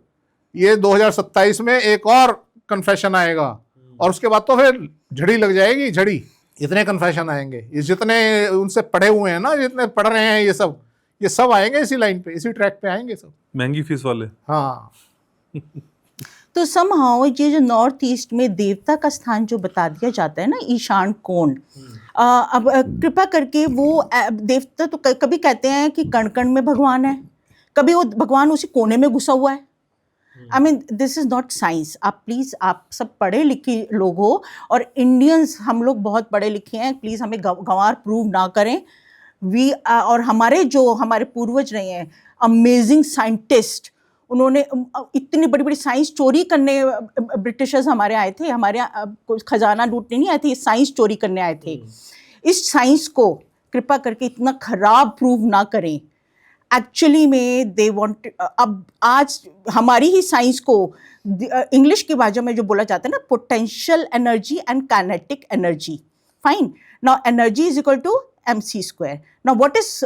ये 2027 में एक और कन्फेशन आएगा और उसके बाद तो फिर झड़ी लग जाएगी, झड़ी। इतने कन्फेशन आएंगे, ये जितने उनसे पढ़े हुए हैं ना, जितने पढ़ रहे हैं ये सब आएंगे इसी लाइन पे, इसी ट्रैक पे आएंगे सब, महंगी फीस वाले। हाँ। तो समहाउ ये जो नॉर्थ ईस्ट में देवता का स्थान जो बता दिया जाता है ना, ईशान कोण, अब कृपा करके वो देवता तो कभी कहते हैं कि कण कण में भगवान है, कभी वो भगवान उसी कोने में घुसा हुआ है। I mean this is not science. आप प्लीज़, आप सब पढ़े लिखे लोग हो और इंडियंस हम लोग बहुत पढ़े लिखे हैं, प्लीज़ हमें गंवार प्रूव ना करें। और हमारे पूर्वज रहे हैं अमेजिंग साइंटिस्ट, उन्होंने इतनी बड़ी बड़ी साइंस चोरी करने, ब्रिटिशर्स हमारे आए थे, हमारे खजाना लूटने नहीं आए थे, साइंस चोरी करने आए थे। इस साइंस को कृपा करके इतना खराब प्रूव ना करें। एक्चुअली में दे वांट, अब आज हमारी ही साइंस को इंग्लिश की भाषा में जो बोला जाता है ना, potential energy and kinetic energy, fine. Now energy is equal to mc²। Now what is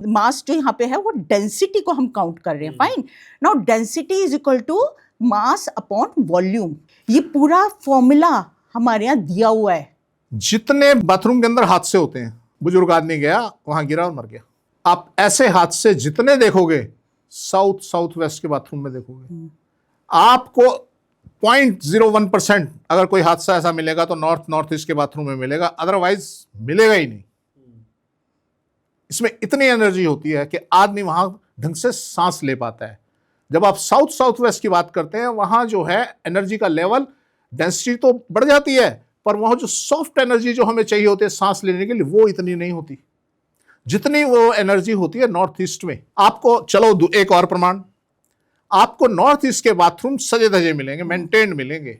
mass जो यहाँ पे है, वो डेंसिटी को हम काउंट कर रहे हैं, fine. Now density is equal to mass upon volume. ये पूरा फॉर्मूला हमारे यहाँ दिया हुआ है। जितने बाथरूम के अंदर हादसे होते हैं, बुजुर्ग आदमी गया वहां गिरा और मर गया, आप ऐसे हादसे जितने देखोगे साउथ वेस्ट के बाथरूम में देखोगे। आपको 0.01% अगर कोई हादसा ऐसा मिलेगा तो नॉर्थ ईस्ट के बाथरूम में मिलेगा, अदरवाइज मिलेगा ही नहीं। इसमें इतनी एनर्जी होती है कि आदमी वहां ढंग से सांस ले पाता है। जब आप साउथ वेस्ट की बात करते हैं, वहां जो है एनर्जी का लेवल, डेंसिटी तो बढ़ जाती है, पर वहां जो सॉफ्ट एनर्जी जो हमें चाहिए होती है सांस लेने के लिए, वो इतनी नहीं होती जितनी वो एनर्जी होती है नॉर्थ ईस्ट में। आपको चलो एक और प्रमाण, आपको नॉर्थ ईस्ट के बाथरूम सजे धजे मिलेंगे, मेंटेन्ड मिलेंगे,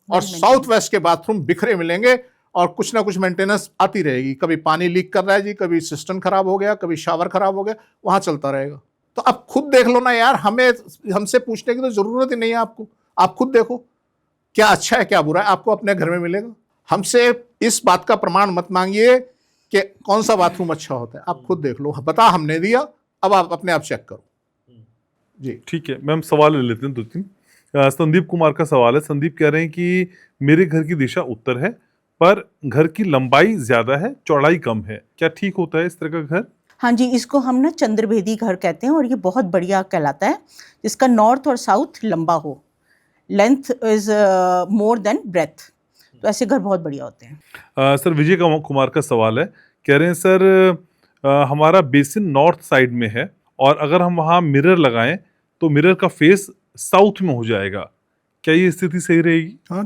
और साउथ वेस्ट के बाथरूम बिखरे मिलेंगे, और कुछ ना कुछ मेंटेनेंस आती रहेगी। कभी पानी लीक कर रहा है जी, कभी सिस्टम खराब हो गया, कभी शावर खराब हो गया, वहां चलता रहेगा। तो आप खुद देख लो ना यार, हमसे पूछने की तो जरूरत ही नहीं है आपको। आप खुद देखो क्या अच्छा है क्या बुरा है, आपको अपने घर में मिलेगा। हमसे इस बात का प्रमाण मत मांगिए कि कौन सा बाथरूम अच्छा होता है, आप खुद देख लो। बता हमने दिया, अब आप अपने आप चेक करो जी। ठीक है मैम, सवाल ले लेते हैं 2-3। संदीप कुमार का सवाल है। संदीप कह रहे हैं कि मेरे घर की दिशा उत्तर है, पर घर की लंबाई ज्यादा है, चौड़ाई कम है, क्या ठीक होता है इस तरह का घर? हाँ जी, इसको हम ना चंद्रभेदी घर कहते हैं, और ये बहुत बढ़िया कहलाता है, जिसका नॉर्थ और साउथ लंबा हो, length is more than breadth. तो ऐसे घर बहुत बढ़िया होते हैं। सर विजय कुमार का सवाल है। कह रहे हैं सर हमारा बेसिन नॉर्थ साइड में है, और अगर हम वहाँ मिरर लगाएं तो मिरर का फेस साउथ में हो जाएगा, क्या ये स्थिति सही रहेगी? हाँ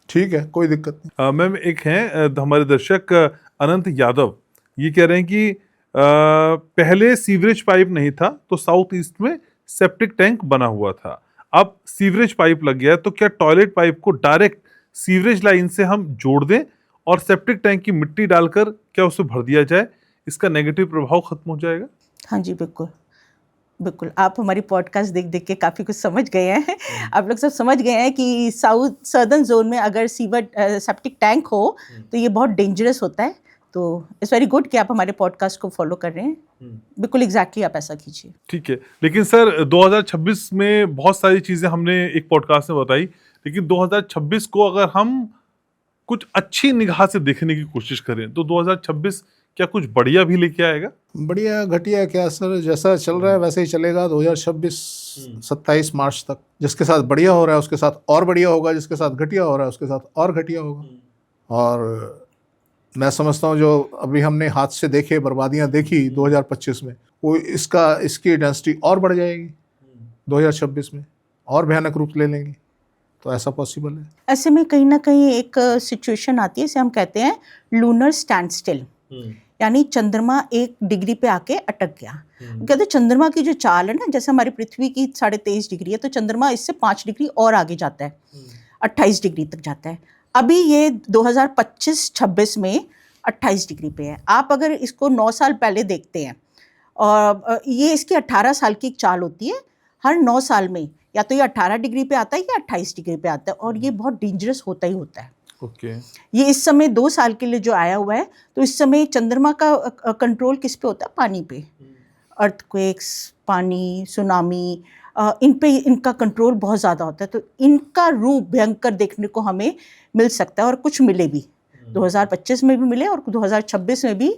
ठीक है, कोई दिक्कत नहीं। मैम एक हैं हमारे दर्शक अनंत यादव, ये कह रहे हैं कि पहले सीवरेज पाइप नहीं था तो साउथ ईस्ट में सेप्टिक टैंक बना हुआ था, अब सीवरेज पाइप लग गया है, तो क्या टॉयलेट पाइप को डायरेक्ट सीवरेज लाइन से हम जोड़ दें और सेप्टिक टैंक की मिट्टी डालकर क्या उसे भर दिया जाए, इसका नेगेटिव प्रभाव खत्म हो जाएगा? हाँ जी, बिल्कुल बिल्कुल। आप हमारी पॉडकास्ट देख देख के काफ़ी कुछ समझ गए हैं। आप लोग सब समझ गए हैं कि सदर्न जोन में अगर सेप्टिक टैंक हो तो ये बहुत डेंजरस होता है। तो इट्स वेरी गुड कि आप हमारे पॉडकास्ट को फॉलो कर रहे हैं। बिल्कुल एग्जैक्टली आप ऐसा कीजिए। ठीक है, लेकिन सर 2026 में बहुत सारी चीज़ें हमने एक पॉडकास्ट में बताई, लेकिन 2026 को अगर हम कुछ अच्छी निगाह से देखने की कोशिश करें तो 2026 क्या कुछ बढ़िया भी लेके आएगा? बढ़िया घटिया क्या सर, जैसा चल रहा है वैसे ही चलेगा 2026 27 मार्च तक। जिसके साथ बढ़िया हो रहा है उसके साथ और बढ़िया होगा, जिसके साथ घटिया हो रहा है उसके साथ और घटिया होगा। और मैं समझता हूँ जो अभी हमने हाथ से देखे बर्बादियाँ देखी 2025 में, वो इसकी डेंसिटी और बढ़ जाएगी 2026 में, और भयानक रूप ले लेंगी। तो ऐसा पॉसिबल है। ऐसे में कहीं ना कहीं एक सिचुएशन आती है, इसे हम कहते हैं लूनर स्टैंड स्टिल, यानी चंद्रमा 1 डिग्री पे आके अटक गया। कहते हैं चंद्रमा की जो चाल है ना, जैसे हमारी पृथ्वी की 23.5 डिग्री है, तो चंद्रमा इससे 5 डिग्री और आगे जाता है, 28 डिग्री तक जाता है। अभी ये 2025-26 में 28 डिग्री पे है। आप अगर इसको 9 साल पहले देखते हैं, और ये इसकी 18 साल की एक चाल होती है, हर 9 साल में या तो ये 18 डिग्री पे आता है या 28 डिग्री पे आता है, और ये बहुत डेंजरस होता ही होता है। ओके। ये इस समय 2 साल के लिए जो आया हुआ है, तो इस समय चंद्रमा का कंट्रोल किस पे होता है? पानी पे। अर्थक्वेक्स, पानी, सुनामी, इन पे इनका कंट्रोल बहुत ज़्यादा होता है। तो इनका रूप भयंकर देखने को हमें मिल सकता है, और कुछ मिले भी 2025 में भी मिले, और 2026 में भी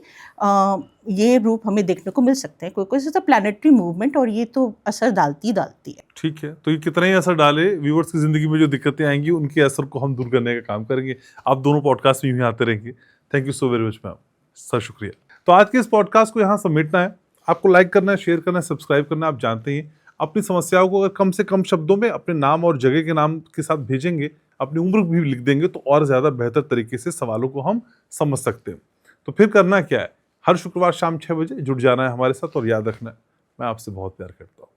ये रूप हमें देखने को मिल सकते हैं। कोई सा प्लानिटरी मूवमेंट, और ये तो असर डालती है। ठीक है, तो ये कितना ही असर डाले, व्यूअर्स की जिंदगी में जो दिक्कतें आएंगी उनके असर को हम दूर करने का काम करेंगे। आप दोनों पॉडकास्ट में यूं ही आते रहेंगे। Thank you so very much ma'am, sir शुक्रिया। तो आज के इस पॉडकास्ट को यहाँ समेटना है। आपको लाइक करना है, शेयर करना है, सब्सक्राइब करना है। आप जानते हैं अपनी समस्याओं को अगर कम से कम शब्दों में अपने नाम और जगह के नाम के साथ भेजेंगे, अपनी उम्र भी लिख देंगे, तो और ज़्यादा बेहतर तरीके से सवालों को हम समझ सकते हैं। तो फिर करना क्या है, हर शुक्रवार शाम 6 बजे जुड़ जाना है हमारे साथ, और याद रखना है मैं आपसे बहुत प्यार करता हूँ।